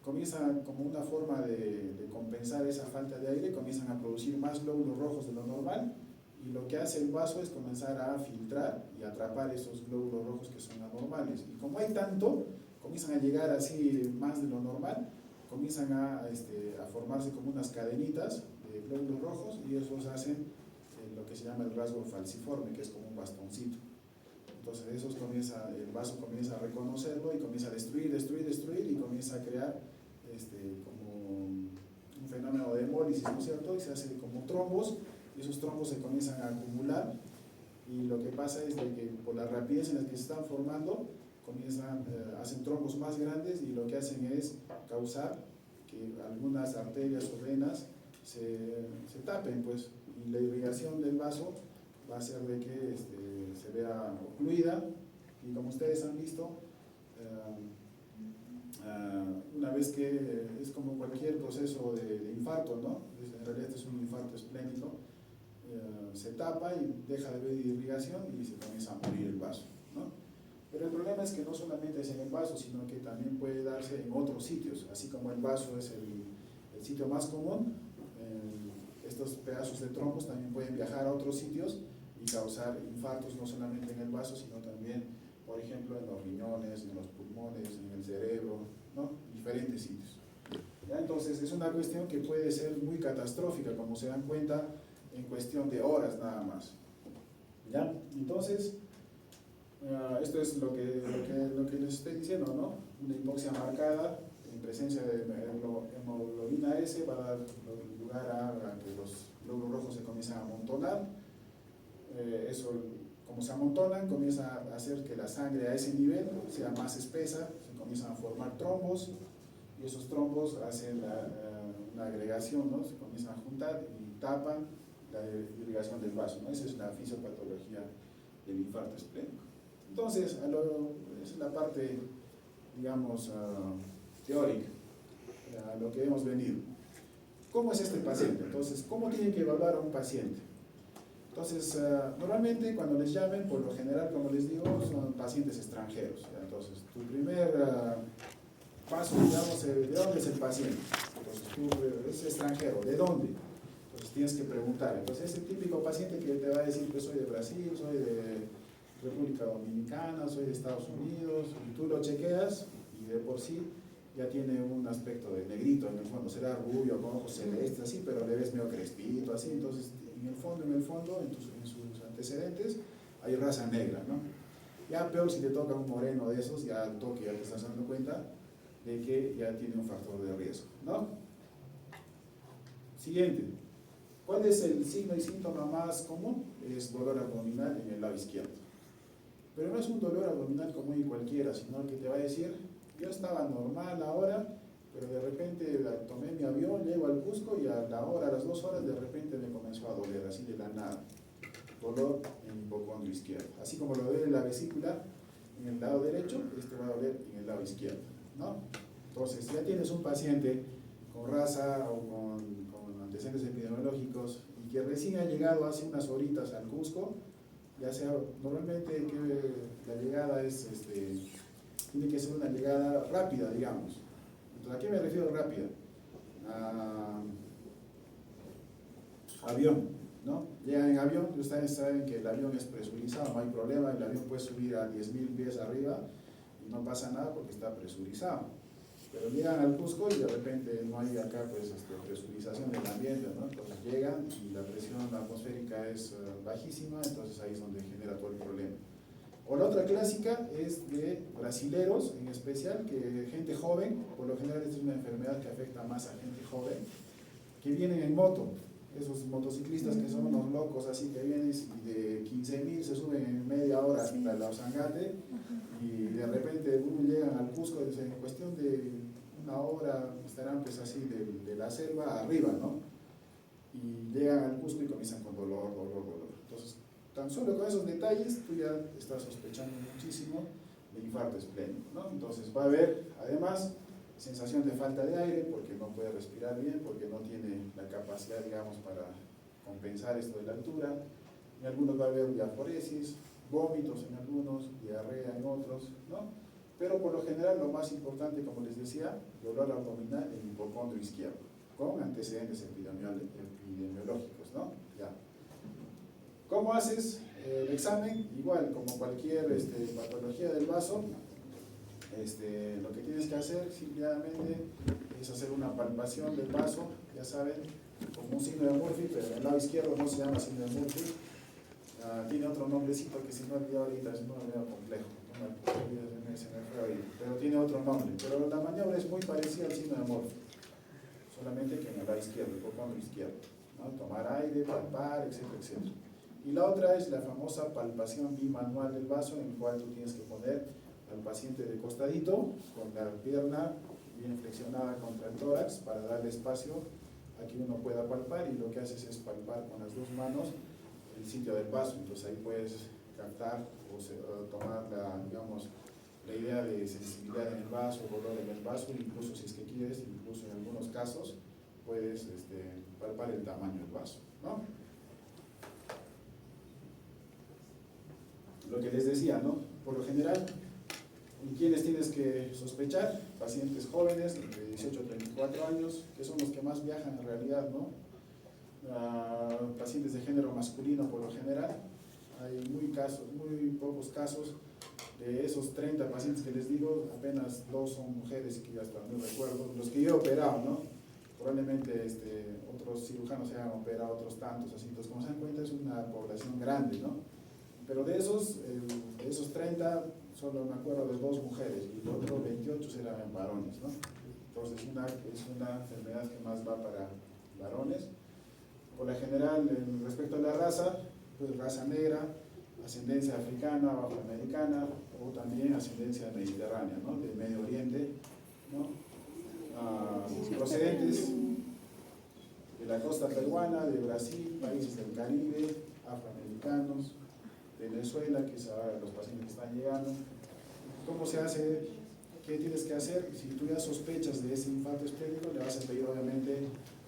comienzan como una forma de compensar esa falta de aire, comienzan a producir más glóbulos rojos de lo normal, y lo que hace el vaso es comenzar a filtrar y atrapar esos glóbulos rojos que son anormales. Y como hay tanto, comienzan a llegar así más de lo normal, comienzan a formarse como unas cadenitas de glóbulos rojos y esos hacen lo que se llama el rasgo falciforme, que es como un bastoncito. Entonces el vaso comienza a reconocerlo y comienza a destruir y comienza a crear como un fenómeno de hemólisis, ¿no es cierto? Y se hace como trombos, y esos trombos se comienzan a acumular, y lo que pasa es de que por la rapidez en la que se están formando, hacen trombos más grandes, y lo que hacen es causar que algunas arterias o venas se tapen, pues, y la irrigación del vaso va a hacer de que se vea ocluida, y como ustedes han visto, una vez que es como cualquier proceso de infarto, ¿no? En realidad este es un infarto esplénico, se tapa y deja de haber irrigación y se comienza a morir el vaso, ¿no? Pero el problema es que no solamente es en el vaso, sino que también puede darse en otros sitios. Así como el vaso es el sitio más común, estos pedazos de trombos también pueden viajar a otros sitios y causar infartos, no solamente en el vaso, sino también, por ejemplo, en los riñones, en los pulmones, en el cerebro, ¿no? Diferentes sitios. ¿Ya? Entonces es una cuestión que puede ser muy catastrófica, como se dan cuenta, en cuestión de horas nada más. ¿Ya? Entonces, esto es lo que les estoy diciendo, ¿no? Una hipoxia marcada en presencia de hemoglobina S va a dar lugar a que los glóbulos rojos se comiencen a amontonar. Eso, como se amontonan, comienza a hacer que la sangre a ese nivel sea más espesa, se comienzan a formar trombos, y esos trombos hacen una agregación, ¿no? Se comienzan a juntar y tapan la irrigación del vaso, ¿no? Esa es la fisiopatología del infarto esplénico. Entonces, esa es la parte, digamos, teórica, a lo que hemos venido. ¿Cómo es este paciente? Entonces, ¿cómo tienen que evaluar a un paciente? Entonces, normalmente cuando les llamen, por lo general, como les digo, son pacientes extranjeros. ¿Ya? Entonces, tu primer paso, digamos, ¿de dónde es el paciente? Entonces, tú es extranjero, ¿de dónde? Entonces, tienes que preguntar. Entonces, ese típico paciente que te va a decir, pues soy de Brasil, soy de República Dominicana, soy de Estados Unidos, y tú lo chequeas, y de por sí ya tiene un aspecto de negrito, en el fondo será rubio, con ojos celestes, así, pero le ves medio crespito, así. Entonces, en el fondo, en sus antecedentes, hay raza negra, ¿no? Ya peor si te toca un moreno de esos, ya al toque ya te estás dando cuenta de que ya tiene un factor de riesgo, ¿no? Siguiente. ¿Cuál es el signo y síntoma más común? Es dolor abdominal en el lado izquierdo. Pero no es un dolor abdominal común y cualquiera, sino que te va a decir, yo estaba normal ahora, pero de repente tomé mi avión, llego al Cusco y a las 2 horas de repente me comenzó a doler, así de la nada. Dolor en el hipocondrio izquierdo. Así como lo duele la vesícula en el lado derecho, este va a doler en el lado izquierdo, ¿no? Entonces, si ya tienes un paciente con raza o con antecedentes epidemiológicos y que recién ha llegado hace unas horitas al Cusco, ya sea, normalmente que la llegada tiene que ser una llegada rápida, digamos. Entonces, ¿a qué me refiero rápida? Avión, ¿no? Llegan en avión, ustedes saben que el avión es presurizado, no hay problema, el avión puede subir a 10.000 pies arriba y no pasa nada porque está presurizado. Pero llegan al Cusco y de repente no hay acá pues presurización del ambiente, ¿no? Entonces llegan y la presión atmosférica es bajísima, entonces ahí es donde genera todo el problema. O la otra clásica es de brasileros en especial, que gente joven, por lo general esta es una enfermedad que afecta más a gente joven, que vienen en moto. Esos motociclistas que son unos locos así, que vienen y de 15.000 se suben en media hora hasta la Osangate, y de repente llegan al Cusco, en cuestión de 1 hora estarán pues así de la selva arriba, ¿no? Y llegan al Cusco y comienzan con dolor. Entonces, tan solo con esos detalles tú ya estás sospechando muchísimo de infarto esplénico, ¿no? Entonces va a haber además sensación de falta de aire porque no puede respirar bien, porque no tiene la capacidad, digamos, para compensar esto de la altura. En algunos va a haber diaforesis, vómitos en algunos, diarrea en otros, ¿no? Pero por lo general lo más importante, como les decía, dolor abdominal en el hipocondrio izquierdo, con antecedentes epidemiológicos, ¿no? Ya. ¿Cómo haces el examen? Igual, como cualquier patología del vaso, lo que tienes que hacer simplemente es hacer una palpación del vaso, ya saben, como un signo de Murphy, pero en el lado izquierdo no se llama signo de Murphy. Tiene otro nombrecito que si no olvidó ahorita, es un nombre medio complejo, pero tiene otro nombre. Pero la maniobra es muy parecida al signo de Murphy, solamente que en el lado izquierdo, el botón izquierdo, ¿no? Tomar aire, palpar, etcétera, etcétera. Y la otra es la famosa palpación bimanual del vaso, en el cual tú tienes que poner al paciente de costadito, con la pierna bien flexionada contra el tórax, para darle espacio a que uno pueda palpar, y lo que haces es palpar con las dos manos el sitio del vaso. Entonces ahí puedes captar o tomar digamos, la idea de sensibilidad en el vaso, dolor en el vaso, incluso si es que quieres, incluso en algunos casos, puedes palpar el tamaño del vaso, ¿no? Lo que les decía, ¿no? Por lo general, ¿en quiénes tienes que sospechar? Pacientes jóvenes, entre 18 y 34 años, que son los que más viajan en realidad, ¿no? Pacientes de género masculino por lo general. Hay muy pocos casos. De esos 30 pacientes que les digo, apenas 2 son mujeres, y que ya hasta no recuerdo, los que yo he operado, ¿no? Probablemente otros cirujanos se hayan operado otros tantos, así. Entonces, como se dan cuenta, es una población grande, ¿no? Pero de esos 30, solo me acuerdo de 2 mujeres, y los otros 28 eran varones, ¿no? Entonces, es una enfermedad que más va para varones. Por lo general, respecto a la raza, pues raza negra, ascendencia africana o afroamericana, o también ascendencia mediterránea, ¿no? Del Medio Oriente, ¿no? Procedentes de la costa peruana, de Brasil, países del Caribe, afroamericanos, Venezuela, que es ahora los pacientes que están llegando. ¿Cómo se hace? ¿Qué tienes que hacer? Si tú ya sospechas de ese infarto esplénico, le vas a pedir obviamente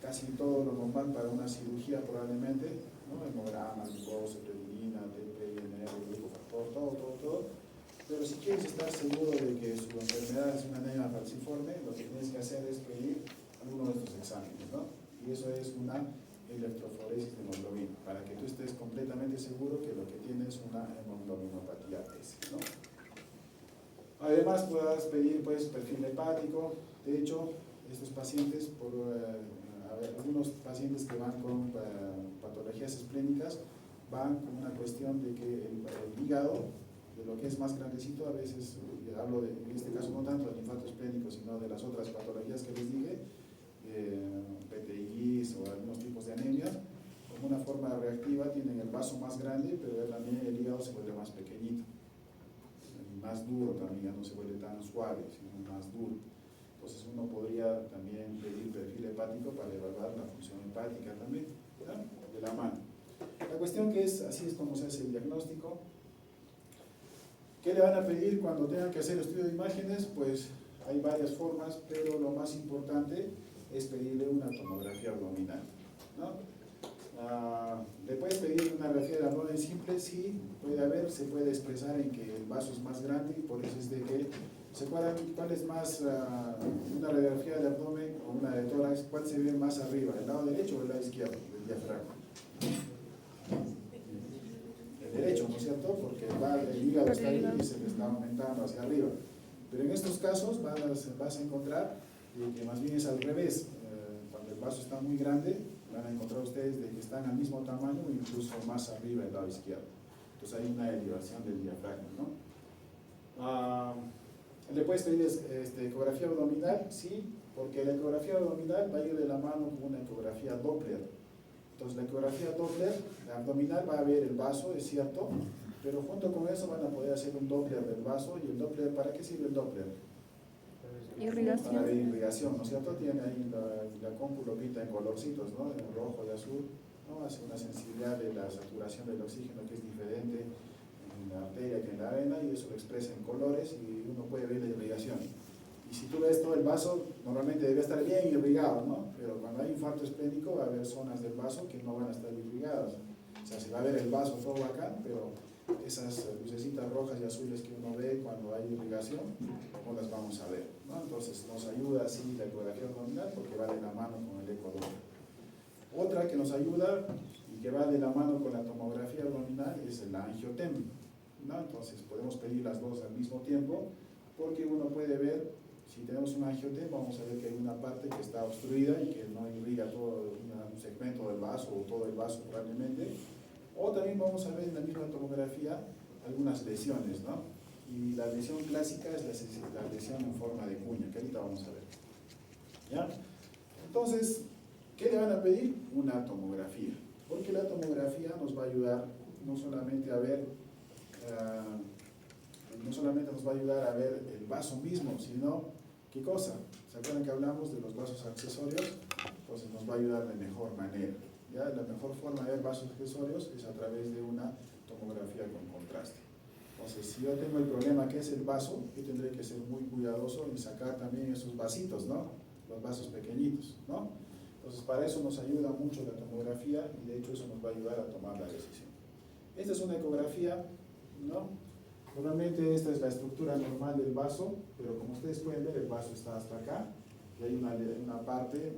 casi todo lo normal para una cirugía probablemente, ¿no? Hemograma, glucosa, creatinina, TP, INR, glucofactor, todo. Pero si quieres estar seguro de que su enfermedad es una anemia falciforme, lo que tienes que hacer es pedir alguno de estos exámenes, ¿no? Y eso es una electroforesis de hemoglobina, para que tú estés completamente seguro que lo que tienes es una hemoglobinopatía S, ¿no? Además, puedas pedir pues perfil hepático. De hecho, estos pacientes, algunos pacientes que van con patologías esplénicas, van con una cuestión de que el hígado, de lo que es más grandecito, a veces, hablo en este caso no tanto del infarto esplénico, sino de las otras patologías que les dije, PTIs o algunos tipos de anemia, como una forma reactiva tienen el vaso más grande, pero también el hígado se vuelve más pequeñito, y más duro también, ya no se vuelve tan suave, sino más duro. Entonces uno podría también pedir perfil hepático para evaluar la función hepática también, ¿no? De la mano. La cuestión que así es como se hace el diagnóstico. ¿Qué le van a pedir cuando tengan que hacer estudio de imágenes? Pues hay varias formas, pero lo más importante es pedirle una tomografía abdominal, ¿no? Le puedes pedir una radiografía de abdomen simple, sí, se puede expresar en que el vaso es más grande, y por eso es de que, ¿se acuerdan cuál es más, una radiografía de abdomen o una de tórax, cuál se ve más arriba, el lado derecho o el lado izquierdo del diafragma? El derecho, ¿no es cierto? Porque el hígado está ahí y se le está aumentando hacia arriba. Pero en estos casos vas a encontrar que más bien es al revés. Cuando el vaso está muy grande, van a encontrar ustedes de que están al mismo tamaño o incluso más arriba del lado izquierdo. Entonces hay una elevación del diafragma, ¿no? ¿Le puedes pedir ecografía abdominal? Sí, porque la ecografía abdominal va a ir de la mano con una ecografía Doppler. Entonces la ecografía Doppler, la abdominal, va a ver el vaso, es cierto, pero junto con eso van a poder hacer un Doppler del vaso. ¿Y el Doppler, para qué sirve el Doppler? Irrigación. Para la irrigación, ¿no es cierto? Tiene ahí la cómpulo pinta en colorcitos, ¿no? En rojo y azul, ¿no? Hace una sensibilidad de la saturación del oxígeno que es diferente en la arteria que en la vena, y eso lo expresa en colores y uno puede ver la irrigación. Y si tú ves todo el vaso, normalmente debe estar bien irrigado, ¿no? Pero cuando hay infarto esplénico va a haber zonas del vaso que no van a estar irrigadas. O sea, se va a ver el vaso todo bacán, pero esas lucecitas rojas y azules que uno ve cuando hay irrigación, no las vamos a ver, ¿no? Entonces nos ayuda así la ecografía abdominal, porque va de la mano con el ecodoppler. Otra que nos ayuda y que va de la mano con la tomografía abdominal es el angiotem, ¿no? Entonces podemos pedir las dos al mismo tiempo, porque uno puede ver Si tenemos un angiotem, vamos a ver que hay una parte que está obstruida y que no irriga todo un segmento del vaso o todo el vaso probablemente. O también vamos a ver en la misma tomografía algunas lesiones, ¿no? Y la lesión clásica es la lesión en forma de cuña, que ahorita vamos a ver. ¿Ya? Entonces, ¿qué le van a pedir? Una tomografía. Porque la tomografía nos va a ayudar no solamente a ver el vaso mismo, sino, ¿qué cosa? ¿Se acuerdan que hablamos de los vasos accesorios? Entonces nos va a ayudar de mejor manera. ¿Ya? La mejor forma de ver vasos accesorios es a través de una tomografía con contraste. Entonces, si yo tengo el problema que es el vaso, yo tendré que ser muy cuidadoso en sacar también esos vasitos, ¿no? Los vasos pequeñitos, ¿no? Entonces, para eso nos ayuda mucho la tomografía y de hecho eso nos va a ayudar a tomar la decisión. Esta es una ecografía, ¿no? Normalmente esta es la estructura normal del vaso, pero como ustedes pueden ver, el vaso está hasta acá y hay una parte,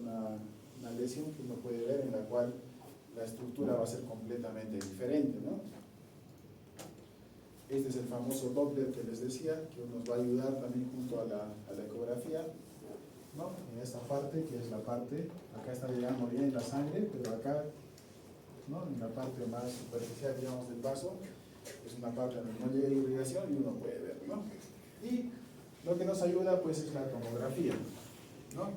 una lesión que uno puede ver en la cual la estructura va a ser completamente diferente, ¿no? Este es el famoso Doppler que les decía, que nos va a ayudar también junto a la ecografía, ¿no? En esta parte, que es la parte, acá está llegando bien la sangre, pero acá, ¿no? En la parte más superficial, digamos, del vaso, es una parte donde no llega irrigación y uno puede ver, ¿no? Y lo que nos ayuda, pues, es la tomografía, ¿no?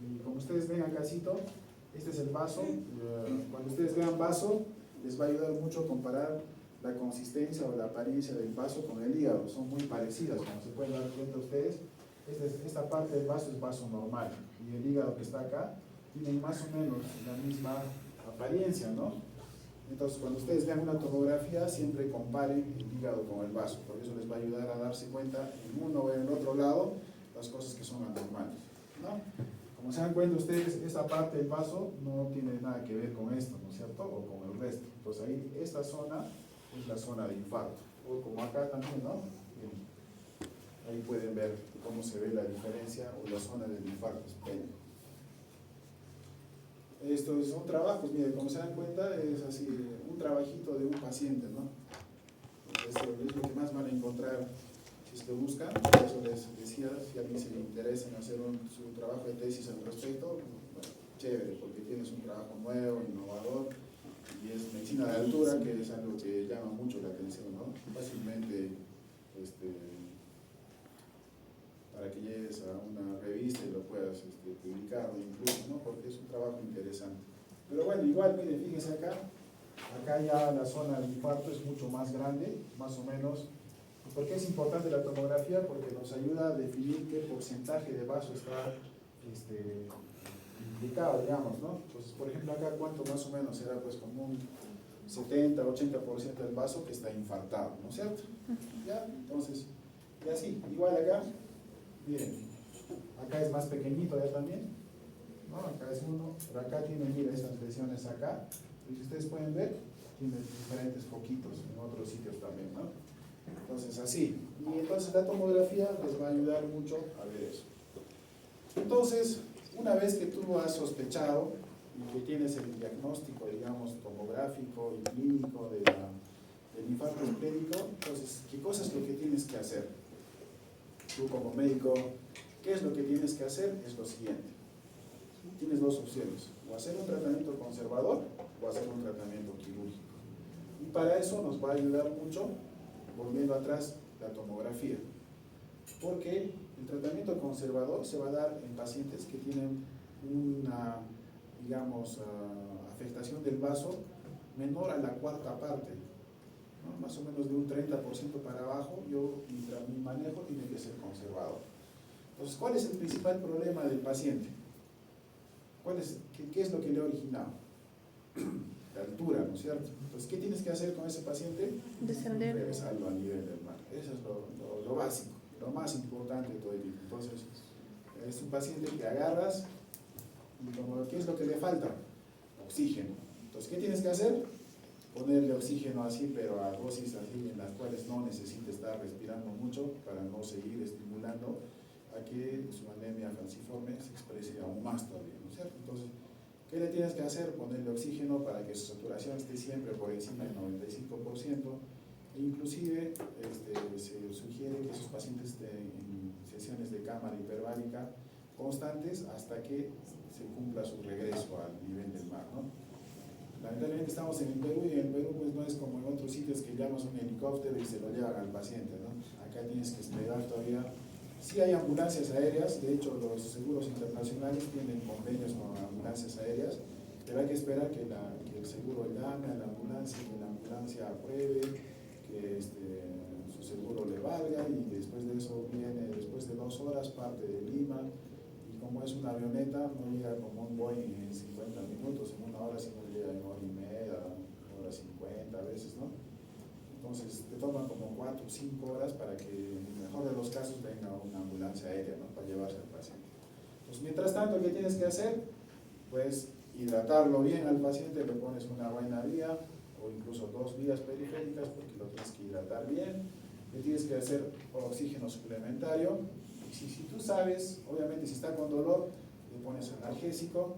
Y como ustedes ven acácito, este es el vaso. Cuando ustedes vean vaso, les va a ayudar mucho a comparar la consistencia o la apariencia del vaso con el hígado. Son muy parecidas, como se pueden dar cuenta ustedes. Esta parte del vaso es vaso normal y el hígado que está acá tiene más o menos la misma apariencia, ¿no? Entonces, cuando ustedes vean una tomografía, siempre comparen el hígado con el vaso, porque eso les va a ayudar a darse cuenta en uno o en el otro lado las cosas que son anormales, ¿no? Como se dan cuenta ustedes, esta parte del vaso no tiene nada que ver con esto, ¿no es cierto? O con el resto. Entonces ahí, esta zona es la zona de infarto, o como acá también, ¿no? Bien. Ahí pueden ver cómo se ve la diferencia o la zona del infarto esplénico. Estos son trabajos, miren, como se dan cuenta, es así, un trabajito de un paciente, ¿no? Esto es lo que más van a encontrar si es que buscan. Por eso les decía, si a alguien se le interesa en hacer su trabajo de tesis al respecto, bueno, chévere, porque tienes un trabajo nuevo, innovador, y es medicina de altura, que es algo que llama mucho la atención, ¿no? Fácilmente, para que llegues a una revista y lo puedas publicar o incluso, ¿no? Porque es un trabajo interesante. Pero bueno, igual, miren, fíjense acá ya la zona del infarto es mucho más grande, más o menos. ¿Por qué es importante la tomografía? Porque nos ayuda a definir qué porcentaje de vaso está implicado, digamos, ¿no? Entonces, por ejemplo, acá cuánto más o menos será, pues como un 70-80% del vaso que está infartado, ¿no es cierto? ¿Ya? Entonces, y así, igual acá, miren, acá es más pequeñito ya también, ¿no? Acá es uno, pero acá tiene, miren, estas lesiones acá, y si ustedes pueden ver, tiene diferentes foquitos en otros sitios también, ¿no? Entonces, así, y entonces la tomografía les va a ayudar mucho a ver eso. Entonces, una vez que tú has sospechado y que tienes el diagnóstico, digamos, tomográfico y clínico del infarto esplénico, entonces, ¿qué cosa es lo que tienes que hacer? Tú como médico, ¿qué es lo que tienes que hacer? Es lo siguiente. Tienes dos opciones, o hacer un tratamiento conservador o hacer un tratamiento quirúrgico. Y para eso nos va a ayudar mucho, volviendo atrás, la tomografía. Porque el tratamiento conservador se va a dar en pacientes que tienen una, digamos, afectación del vaso menor a la cuarta parte, ¿no? Más o menos de un 30% para abajo, mi manejo tiene que ser conservador. Entonces, ¿cuál es el principal problema del paciente? ¿Qué es lo que le ha originado? La altura, ¿no es cierto? Entonces, ¿qué tienes que hacer con ese paciente? Descender. Regresarlo a nivel del mar. Eso es lo básico, lo más importante de todo el tiempo. Entonces, es un paciente que agarras y ¿qué es lo que le falta? Oxígeno. Entonces, ¿qué tienes que hacer? Ponerle oxígeno así, pero a dosis así en las cuales no necesite estar respirando mucho para no seguir estimulando a que su anemia falciforme se exprese aún más todavía, ¿no es cierto? Entonces, ¿qué le tienes que hacer? Ponerle oxígeno para que su saturación esté siempre por encima del 95%, Inclusive se sugiere que esos pacientes en sesiones de cámara hiperbárica constantes hasta que se cumpla su regreso al nivel del mar, ¿no? Lamentablemente estamos en el Perú y en el Perú pues no es como en otros sitios que llamas un helicóptero y se lo llevan al paciente, ¿no? Acá tienes que esperar todavía. Sí hay ambulancias aéreas, de hecho los seguros internacionales tienen convenios con ambulancias aéreas, pero hay que esperar que el seguro llame a la ambulancia, que la ambulancia apruebe, que su seguro le valga, y después de eso viene, después de 2 horas, parte de Lima, y como es una avioneta, no llega como un Boeing en 50 minutos, en 1 hora, sino llega en 1 hora y media, 1 hora 50 a veces, ¿no? Entonces te toman como 4 o 5 horas para que, en el mejor de los casos, venga una ambulancia aérea, ¿no? Para llevarse al paciente. Pues mientras tanto, ¿qué tienes que hacer? Pues hidratarlo bien al paciente, le pones una buena vía o incluso 2 vías periféricas porque lo tienes que hidratar bien, le tienes que hacer oxígeno suplementario, y si tú sabes, obviamente si está con dolor, le pones analgésico.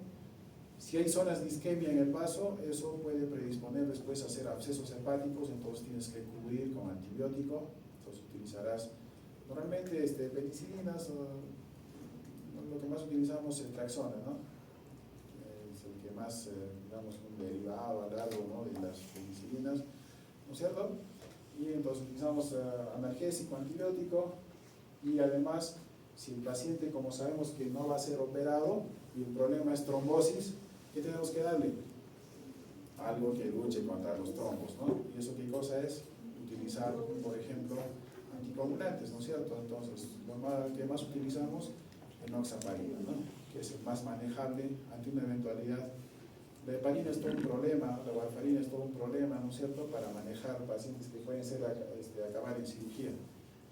Si hay zonas de isquemia en el vaso, eso puede predisponer después a hacer abscesos hepáticos, entonces tienes que cubrir con antibiótico, entonces utilizarás normalmente penicilinas, lo que más utilizamos es el Traxona, ¿no? Es el que más, digamos, un derivado largo, ¿no?, de las penicilinas, ¿no es cierto? Y entonces utilizamos analgésico, antibiótico, y además, si el paciente, como sabemos que no va a ser operado y el problema es trombosis, ¿qué tenemos que darle? Algo que luche contra los trombos, ¿no? ¿Y eso qué cosa es? Utilizar, por ejemplo, anticoagulantes, ¿no es cierto? Entonces, lo que más utilizamos es enoxaparina, ¿no?, que es el más manejable ante una eventualidad. La heparina es todo un problema, la warfarina es todo un problema, ¿no es cierto?, para manejar pacientes que pueden ser acabar en cirugía.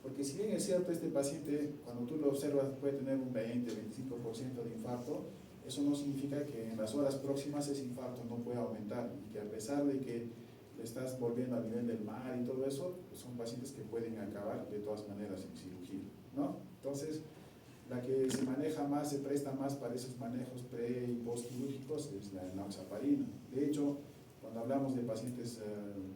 Porque si bien es cierto, este paciente, cuando tú lo observas, puede tener un 20-25% de infarto, eso no significa que en las horas próximas ese infarto no pueda aumentar, y que a pesar de que le estás volviendo al nivel del mar y todo eso, pues son pacientes que pueden acabar de todas maneras en cirugía, ¿no? Entonces, la que se maneja más, se presta más para esos manejos pre y post quirúrgicos es la enoxaparina. De hecho, cuando hablamos de pacientes,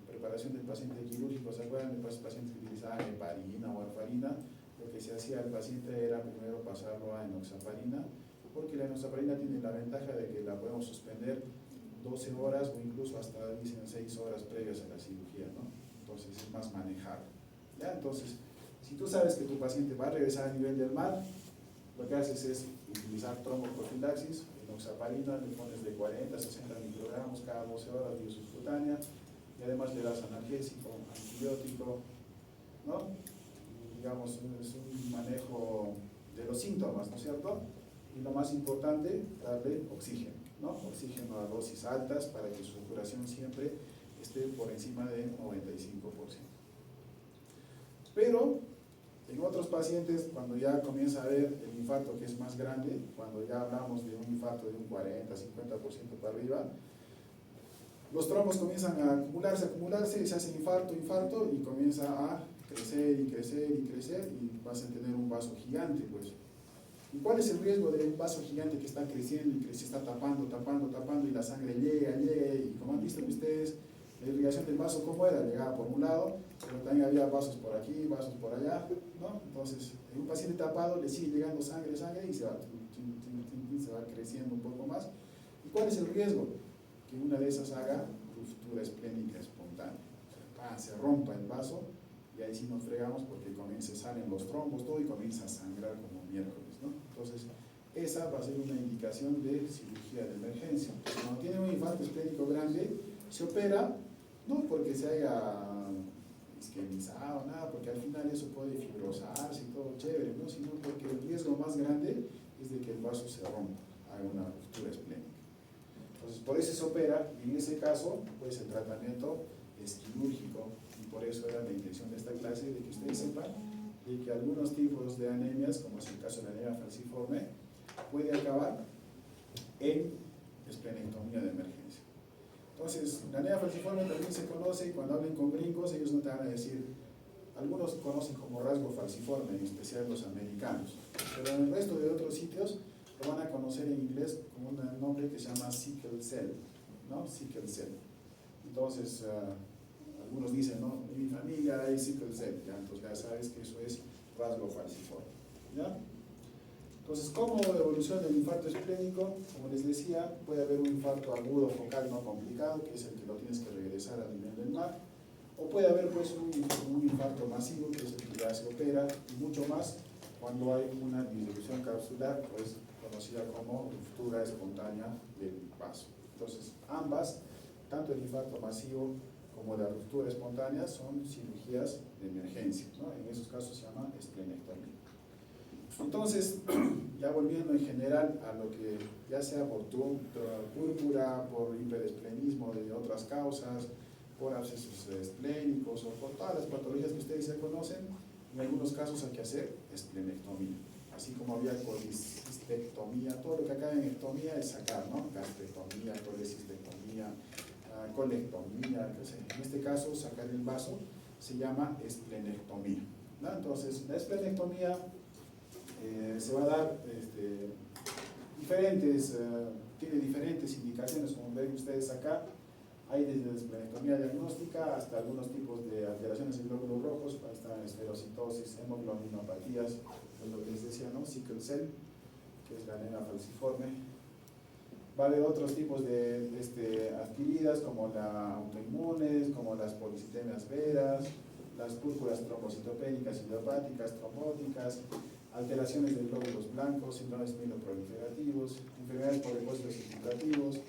preparación del paciente quirúrgico, ¿se acuerdan de pacientes que utilizaban heparina o warfarina? Lo que se hacía al paciente era primero pasarlo a enoxaparina, porque la enoxaparina tiene la ventaja de que la podemos suspender 12 horas o incluso hasta, dicen, 6 horas previas a la cirugía, ¿no? Entonces es más manejable, ¿ya? Entonces, si tú sabes que tu paciente va a regresar a nivel del mar, lo que haces es utilizar tromboprofilaxis, enoxaparina, le pones de 40 a 60 microgramos cada 12 horas vía subcutánea, y además le das analgésico, antibiótico, ¿no? Y, digamos, es un manejo de los síntomas, ¿no es cierto? Y lo más importante, darle oxígeno, ¿no? Oxígeno a dosis altas para que su curación siempre esté por encima del 95%. Pero en otros pacientes, cuando ya comienza a haber el infarto que es más grande, cuando ya hablamos de un infarto de un 40-50% para arriba, los trombos comienzan a acumularse, y se hace infarto, y comienza a crecer y crecer y crecer, y vas a tener un vaso gigante, pues. ¿Y cuál es el riesgo de un vaso gigante que está creciendo y que se está tapando, y la sangre llega, y como han visto ustedes, la irrigación del vaso, ¿cómo era? Llegaba por un lado, pero también había vasos por aquí, vasos por allá, ¿no? Entonces, en un paciente tapado le sigue llegando sangre, y se va creciendo un poco más. ¿Y cuál es el riesgo? Que una de esas haga ruptura esplénica espontánea. O sea, se rompa el vaso, y ahí sí nos fregamos porque salen los trombos, todo, y comienza a sangrar como miércoles, ¿no? Entonces, esa va a ser una indicación de cirugía de emergencia. Cuando tiene un infarto esplénico grande, se opera, no porque se haya isquemizado, nada, porque al final eso puede fibrosarse y todo chévere, ¿no? Sino porque el riesgo más grande es de que el vaso se rompa, haga una ruptura esplénica. Entonces, por eso se opera, y en ese caso, pues el tratamiento es quirúrgico, y por eso era la intención de esta clase, de que ustedes sepan de que algunos tipos de anemias, como es el caso de la anemia falciforme, puede acabar en esplenectomía de emergencia. Entonces, la anemia falciforme también se conoce, y cuando hablen con gringos, ellos no te van a decir, algunos conocen como rasgo falciforme, en especial los americanos, pero en el resto de otros sitios lo van a conocer en inglés como un nombre que se llama sickle cell, ¿no? Sickle cell. Entonces, algunos dicen, ¿no? En mi familia hay sickle cell, ¿ya? Entonces ya sabes que eso es rasgo falciforme, ¿ya? Entonces, ¿cómo evoluciona el infarto esplénico? Como les decía, puede haber un infarto agudo focal no complicado, que es el que lo tienes que regresar al nivel del mar, o puede haber pues un infarto masivo, que es el que ya se opera, y mucho más cuando hay una disolución capsular, pues conocida como ruptura espontánea del vaso. Entonces, ambas, tanto el infarto masivo como la ruptura espontánea, son cirugías de emergencia, ¿no? En esos casos se llama esplenectomía. Entonces, ya volviendo en general a lo que ya sea por púrpura, por hiperesplenismo de otras causas, por abscesos esplénicos o por todas las patologías que ustedes ya conocen, en algunos casos hay que hacer esplenectomía. Así como había colecistectomía, todo lo que acá en ectomía es sacar, ¿no? Gastrectomía, colecistectomía, colectomía, en este caso sacar el vaso se llama esplenectomía, ¿no? Entonces, la esplenectomía se va a dar tiene diferentes indicaciones, como ven ustedes acá. Hay desde la esplenectomía diagnóstica hasta algunos tipos de alteraciones en glóbulos rojos, ahí están esferocitosis, hemoglobinopatías, es lo que les decía, ¿no? Sickle cell, que es la anemia falciforme. Va a haber otros tipos de adquiridas, como las autoinmunes, como las policitemias veras, las púrpuras trombocitopénicas idiopáticas, trombóticas, alteraciones de glóbulos blancos, síndromes mieloproliferativos, enfermedades por depósitos infiltrativos,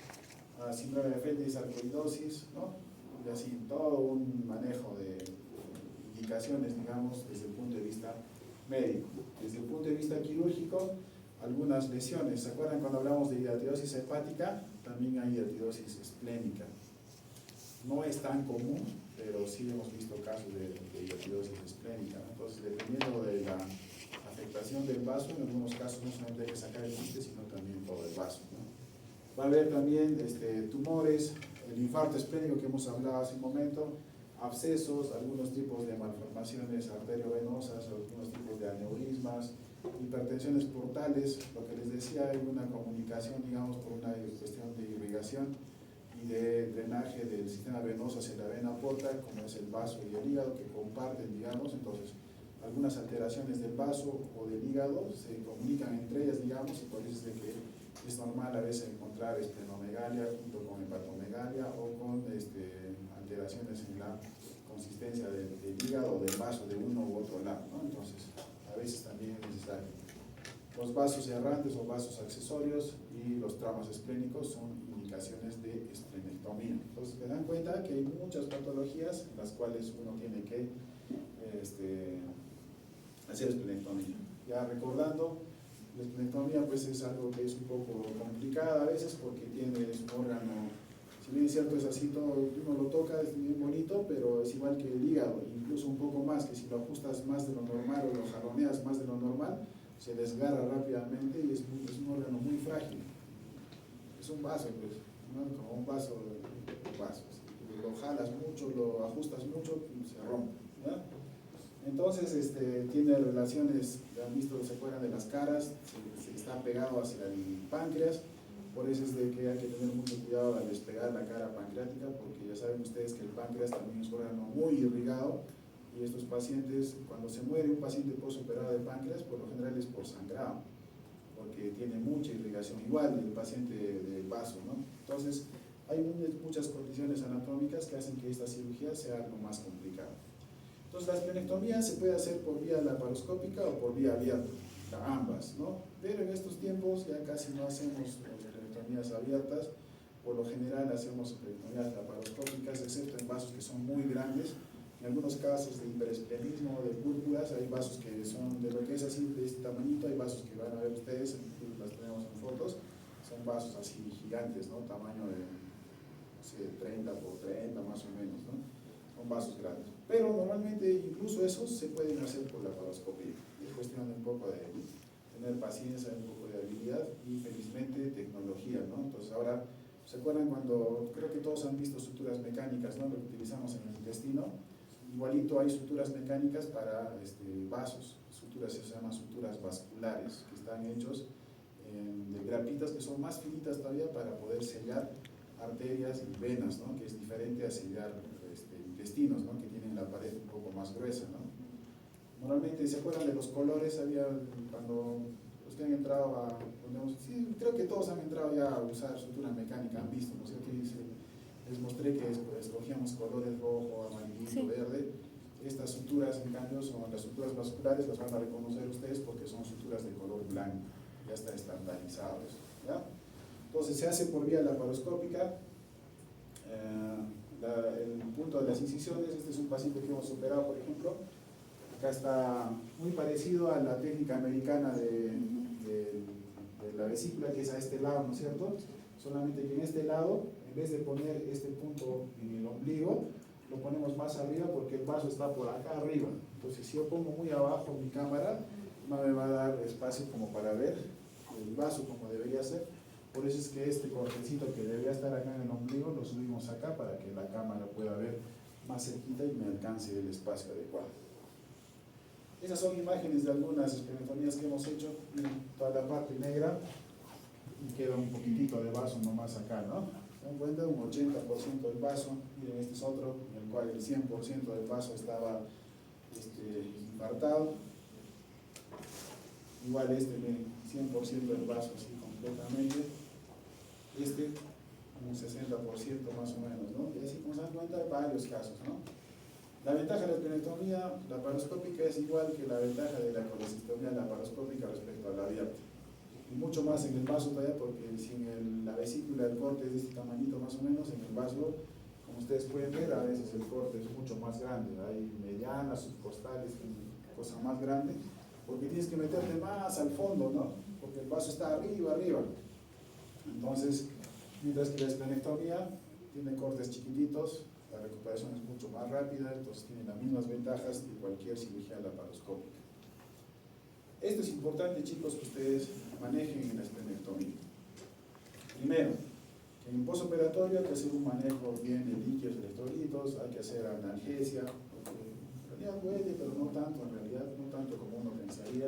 síndrome de Feld y sarcoidosis, ¿no? Y así, todo un manejo de indicaciones, digamos, desde el punto de vista médico. Desde el punto de vista quirúrgico, algunas lesiones. ¿Se acuerdan cuando hablamos de hidratidosis hepática? También hay hidratidosis esplénica. No es tan común, pero sí hemos visto casos de hidratidosis esplénica, ¿no? Entonces, dependiendo de la afectación del vaso, en algunos casos no solamente hay que sacar el quiste, sino también todo el vaso, ¿no? Va a haber también tumores, el infarto esplénico que hemos hablado hace un momento, abscesos, algunos tipos de malformaciones arteriovenosas, algunos tipos de aneurismas, hipertensiones portales, lo que les decía, hay una comunicación, digamos, por una cuestión de irrigación y de drenaje del sistema venoso hacia la vena porta, como es el vaso y el hígado, que comparten, digamos. Entonces, algunas alteraciones del vaso o del hígado se comunican entre ellas, digamos, y por eso es de que es normal a veces encontrar esplenomegalia junto con hepatomegalia o con alteraciones en la consistencia del hígado o del vaso de uno u otro lado, ¿no? Entonces, a veces también es necesario. Los vasos errantes o vasos accesorios y los traumas esplénicos son indicaciones de esplenectomía. Entonces, se dan cuenta que hay muchas patologías en las cuales uno tiene que hacer esplenectomía. Ya recordando, la esplenectomía pues es algo que es un poco complicada a veces porque es un órgano, si bien es cierto es así todo, uno lo toca, es bien bonito, pero es igual que el hígado, incluso un poco más, que si lo ajustas más de lo normal o lo jaloneas más de lo normal, se desgarra rápidamente y es un órgano muy frágil. Es un vaso, pues, ¿no? Como un vaso. Si lo jalas mucho, lo ajustas mucho, se rompe, ¿ya? Entonces, tiene relaciones, ya han visto, se acuerdan de las caras, se está pegado hacia el páncreas, por eso es de que hay que tener mucho cuidado al despegar la cara pancreática, porque ya saben ustedes que el páncreas también es un órgano muy irrigado, y estos pacientes, cuando se muere un paciente postoperado de páncreas, por lo general es por sangrado, porque tiene mucha irrigación, igual el paciente del vaso, ¿no? Entonces, hay muchas condiciones anatómicas que hacen que esta cirugía sea algo más complicada. Entonces, la esplenectomía se puede hacer por vía laparoscópica o por vía abierta, ambas, ¿no? Pero en estos tiempos ya casi no hacemos esplenectomías abiertas, por lo general hacemos esplenectomías laparoscópicas, excepto en vasos que son muy grandes. En algunos casos de hiperesplenismo, de púrpuras, hay vasos que son de lo que es así, de este tamañito, hay vasos que van a ver ustedes, las tenemos en fotos, son vasos así gigantes, ¿no? Tamaño de, no sé, 30 por 30 más o menos, ¿no? Son vasos grandes. Pero normalmente incluso esos se pueden hacer por laparoscopía. Es cuestión de un poco de tener paciencia, un poco de habilidad y felizmente tecnología, ¿no? Entonces ahora, ¿se acuerdan cuando, creo que todos han visto suturas mecánicas, ¿no? Lo que utilizamos en el intestino? Igualito hay suturas mecánicas para vasos, suturas se llaman suturas vasculares, que están hechos de grapitas que son más finitas todavía para poder sellar arterias y venas, ¿no? Que es diferente a sellar intestinos, ¿no? Que tienen la pared un poco más gruesa, ¿no? Normalmente, ¿se acuerdan de los colores? Cuando los que han entrado sí, creo que todos han entrado ya a usar sutura mecánica, han visto, ¿no es cierto? Les mostré que escogíamos colores rojo, amarillo, Sí. verde. Estas suturas, en cambio, son las suturas vasculares, las van a reconocer ustedes porque son suturas de color blanco, ya está estandarizado eso, ¿ya? Entonces se hace por vía laparoscópica. El punto de las incisiones, este es un paciente que hemos operado, por ejemplo. Acá está muy parecido a la técnica americana de la vesícula, que es a este lado, ¿no es cierto? Solamente que en este lado, en vez de poner este punto en el ombligo, lo ponemos más arriba porque el vaso está por acá arriba. Entonces, si yo pongo muy abajo mi cámara, no me va a dar espacio como para ver el vaso como debería ser. Por eso es que este cortecito que debería estar acá en el ombligo lo subimos acá para que la cámara pueda ver más cerquita y me alcance el espacio adecuado. Esas son imágenes de algunas esplenectomías que hemos hecho. Miren, toda la parte negra y queda un poquitito de vaso nomás acá, ¿no? ¿Se dan cuenta? Un 80% del vaso. Miren, este es otro en el cual el 100% del vaso estaba infartado. Igual miren, 100% del vaso así completamente. Un 60% más o menos, ¿no? Y así, como se dan cuenta, hay varios casos, ¿no? La ventaja de la esplenectomía laparoscópica es igual que la ventaja de la colecistectomía laparoscópica respecto a la abierta. Y mucho más en el vaso todavía, porque sin la vesícula el corte es de este tamañito más o menos, en el vaso, como ustedes pueden ver, a veces el corte es mucho más grande. Hay medianas, subcostales, cosa más grande, porque tienes que meterte más al fondo, ¿no? Porque el vaso está arriba. Entonces, mientras que la esplenectomía tiene cortes chiquititos, la recuperación es mucho más rápida, entonces tiene las mismas ventajas que cualquier cirugía laparoscópica. Esto es importante, chicos, que ustedes manejen en la esplenectomía. Primero, que en postoperatorio hay que hacer un manejo bien de líquidos electrolitos, hay que hacer analgesia, porque en realidad duele, pero no tanto, en realidad, no tanto como uno pensaría.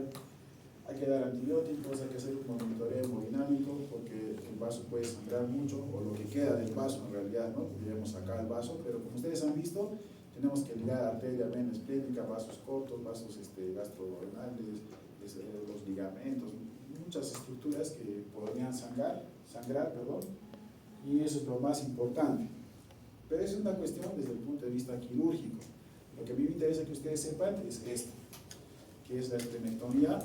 Hay que dar antibióticos, hay que hacer un monitoreo hemodinámico porque el vaso puede sangrar mucho, o lo que queda del vaso en realidad, ¿no? Debemos sacar el vaso, pero como ustedes han visto, tenemos que ligar arteria, vena esplénica, vasos cortos, vasos gastrorenales, los ligamentos, muchas estructuras que podrían sangrar, y eso es lo más importante. Pero es una cuestión desde el punto de vista quirúrgico. Lo que a mí me interesa que ustedes sepan es esto, que es la esplenectomía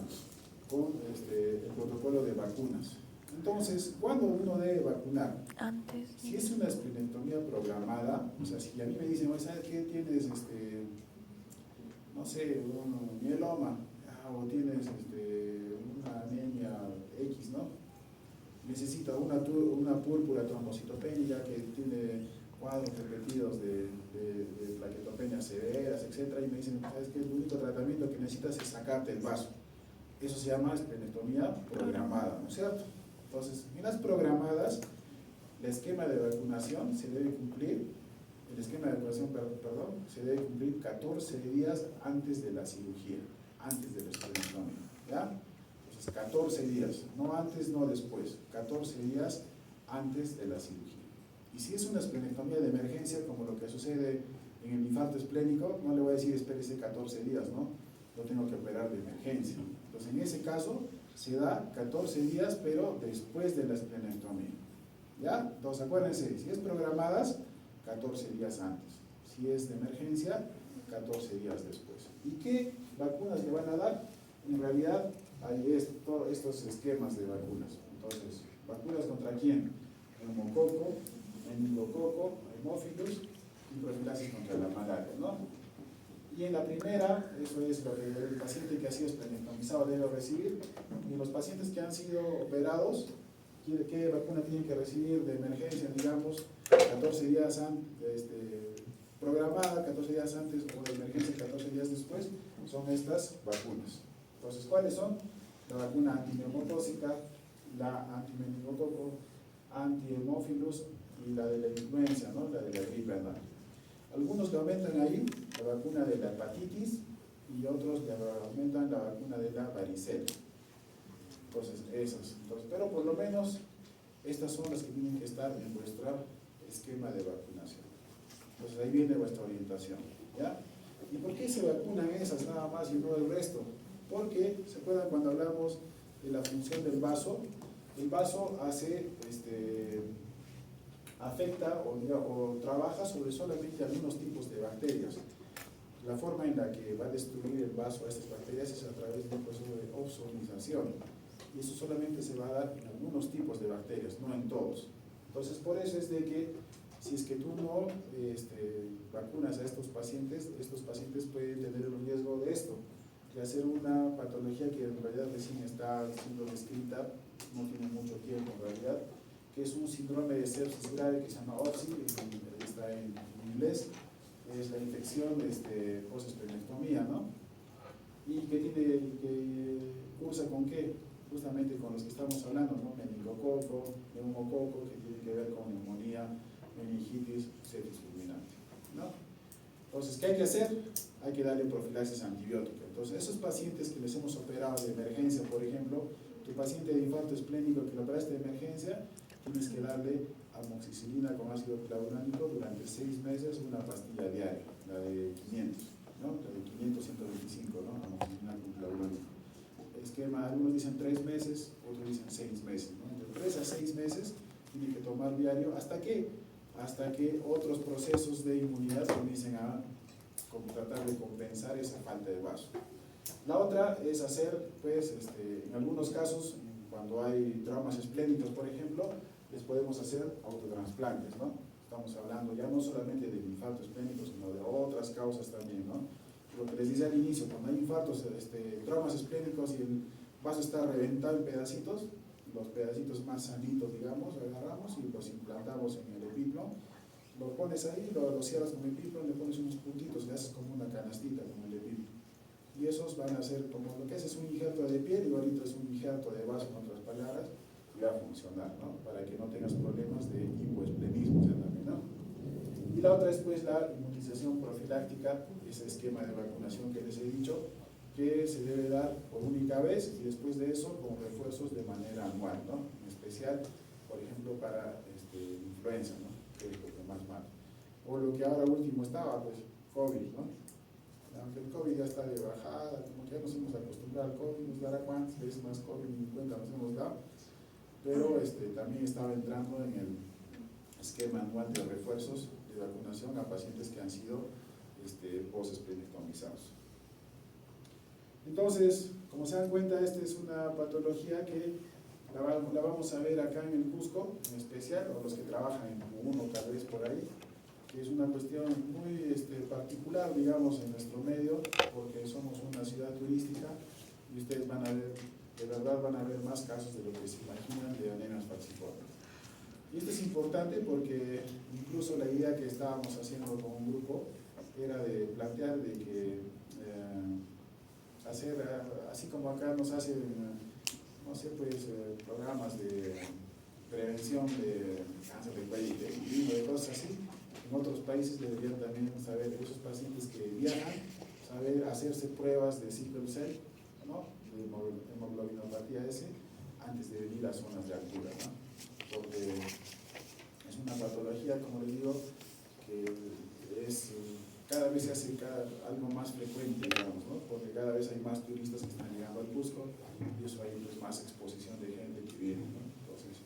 con el protocolo de vacunas. Entonces, ¿cuándo uno debe vacunar? Antes. Si es una esplenectomía programada, o sea, si a mí me dicen, ¿sabes qué? Tienes, no sé, un mieloma, o tienes una anemia X, ¿no? Necesita una púrpura trombocitopénica que tiene cuadros repetidos de plaquetopenias severas, etc. Y me dicen, ¿sabes qué? El único tratamiento que necesitas es sacarte el vaso. Eso se llama esplenectomía programada, ¿no es cierto? Entonces, en las programadas, el esquema de vacunación se debe cumplir, se debe cumplir 14 días antes de la cirugía, antes de la esplenectomía, ¿ya? Entonces, 14 días, no antes, no después, 14 días antes de la cirugía. Y si es una esplenectomía de emergencia, como lo que sucede en el infarto esplénico, no le voy a decir espérese 14 días, ¿no? Lo tengo que operar de emergencia. Entonces, en ese caso, se da 14 días, pero después de la esplenectomía. ¿Ya? Entonces, acuérdense, si es programadas, 14 días antes. Si es de emergencia, 14 días después. ¿Y qué vacunas le van a dar? En realidad, hay todos estos esquemas de vacunas. Entonces, ¿vacunas contra quién? Neumococo, meningococo, hemófilos y profilaxis contra la malaria, ¿no? Y en la primera, eso es lo que el paciente que ha sido esplenectomizado debe recibir. Y los pacientes que han sido operados, ¿qué vacuna tienen que recibir de emergencia, digamos, 14 días antes, programada 14 días antes o de emergencia 14 días después? Son estas vacunas. Entonces, ¿cuáles son? La vacuna antineumocócica, la antimeningococo, antihemófilos y la de la influenza, ¿no? La de la gripe anal. Algunos le aumentan ahí la vacuna de la hepatitis y otros le aumentan la vacuna de la varicela. Entonces, esas. Pero por lo menos, estas son las que tienen que estar en vuestro esquema de vacunación. Entonces ahí viene vuestra orientación, ¿ya? ¿Y por qué se vacunan esas nada más y no el resto? Porque, ¿se acuerdan cuando hablamos de la función del vaso? El vaso afecta o trabaja sobre solamente algunos tipos de bacterias. La forma en la que va a destruir el vaso a estas bacterias es a través de un proceso de ozonización. Y eso solamente se va a dar en algunos tipos de bacterias, no en todos. Entonces, por eso es de que si es que tú no vacunas a estos pacientes pueden tener el riesgo de esto, de hacer una patología que en realidad recién está siendo descrita, no tiene mucho tiempo en realidad, que es un síndrome de sepsis grave que se llama OPSI, está en inglés, es la infección post-esplenectomía, ¿no? Y que cursa con qué, justamente con los que estamos hablando, ¿no? Meningococo, neumococo, que tiene que ver con neumonía, meningitis, sepsis fulminante, ¿no? Entonces, ¿qué hay que hacer? Hay que darle profilaxis antibiótica. Entonces, esos pacientes que les hemos operado de emergencia, por ejemplo, tu paciente de infarto esplénico que lo operaste de emergencia, tienes que darle amoxicilina con ácido clavulánico durante 6 meses, una pastilla diaria, la de 500, ¿no? La de 500, 125, ¿no? Amoxicilina con clavulánico. Esquema, algunos dicen 3 meses, otros dicen 6 meses, ¿no? De 3 a 6 meses tiene que tomar diario, ¿hasta qué? Hasta que otros procesos de inmunidad comiencen a tratar de compensar esa falta de vaso. La otra es hacer, pues, en algunos casos, cuando hay traumas esplénicos, por ejemplo, les podemos hacer autotransplantes, ¿no? Estamos hablando ya no solamente del infarto esplénico, sino de otras causas también, ¿no? Lo que les decía al inicio, cuando hay infartos, traumas esplénicos y el vaso está reventado en pedacitos, los pedacitos más sanitos, digamos, agarramos y los implantamos en el epiplo, lo pones ahí, lo cierras con el epiplo, le pones unos puntitos, le haces como una canastita con el epiplo. Y esos van a ser como lo que es un injerto de piel, igualito es un injerto de vaso, en otras palabras, y va a funcionar, ¿no? Para que no tengas problemas de hipoesplenismo, ¿no? Y la otra es pues la inmunización profiláctica, ese esquema de vacunación que les he dicho, que se debe dar por única vez y después de eso con refuerzos de manera anual, ¿no? En especial, por ejemplo, para influenza, ¿no? Que es lo que más mata. O lo que ahora último estaba, pues, COVID, ¿no? Aunque el COVID ya está de bajada, como que ya nos hemos acostumbrado al COVID, nos dará cuántas veces más COVID ni cuenta nos hemos dado, pero también estaba entrando en el esquema anual de refuerzos de vacunación a pacientes que han sido post-esplenectomizados. Entonces, como se dan cuenta, esta es una patología que la vamos a ver acá en el Cusco, en especial, o los que trabajan en uno tal vez por ahí, que es una cuestión muy particular, digamos, en nuestro medio, porque somos una ciudad turística y ustedes van a ver, de verdad van a ver más casos de lo que se imaginan de anemias falciformes. Y esto es importante porque incluso la idea que estábamos haciendo con un grupo era de plantear de que hacer, así como acá nos hacen, no sé, pues programas de prevención de cáncer de cuello y de cosas así, en otros países deberían también saber, esos pacientes que viajan, saber hacerse pruebas de sickle cell, ¿no? De hemoglobinopatía S, antes de venir a zonas de altura, ¿no? Porque es una patología, como les digo, que cada vez se hace algo más frecuente, digamos, ¿no? Porque cada vez hay más turistas que están llegando al Cusco y eso hay pues, más exposición de gente que viene, ¿no? Entonces,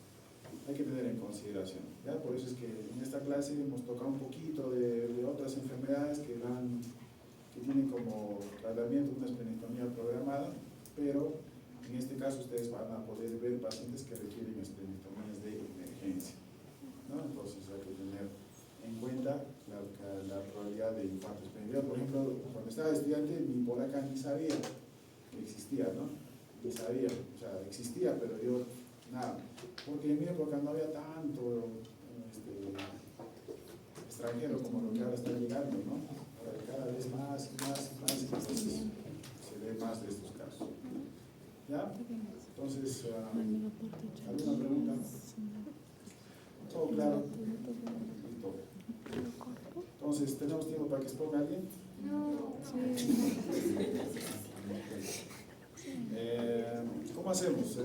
hay que tener en consideración, ¿ya? Por eso es que en esta clase hemos tocado un poquito de otras enfermedades que tienen como tratamiento una esplenectomía programada, pero en este caso ustedes van a poder ver pacientes que requieren esplenectomías de emergencia, ¿no? Entonces hay que tener en cuenta la probabilidad de infarto esplenectomía. Por ejemplo, cuando estaba estudiante, ni por acá ni sabía que existía, ¿no? Ni sabía, o sea, existía, pero yo nada, porque en mi época no había tanto extranjero como lo que ahora está llegando, ¿no? Ahora cada vez más y más y más, entonces se ve más de estos casos. ¿Ya? Entonces, ¿alguna pregunta? ¿Todo claro? Listo. Entonces, ¿tenemos tiempo para que exponga alguien? No. ¿Cómo hacemos?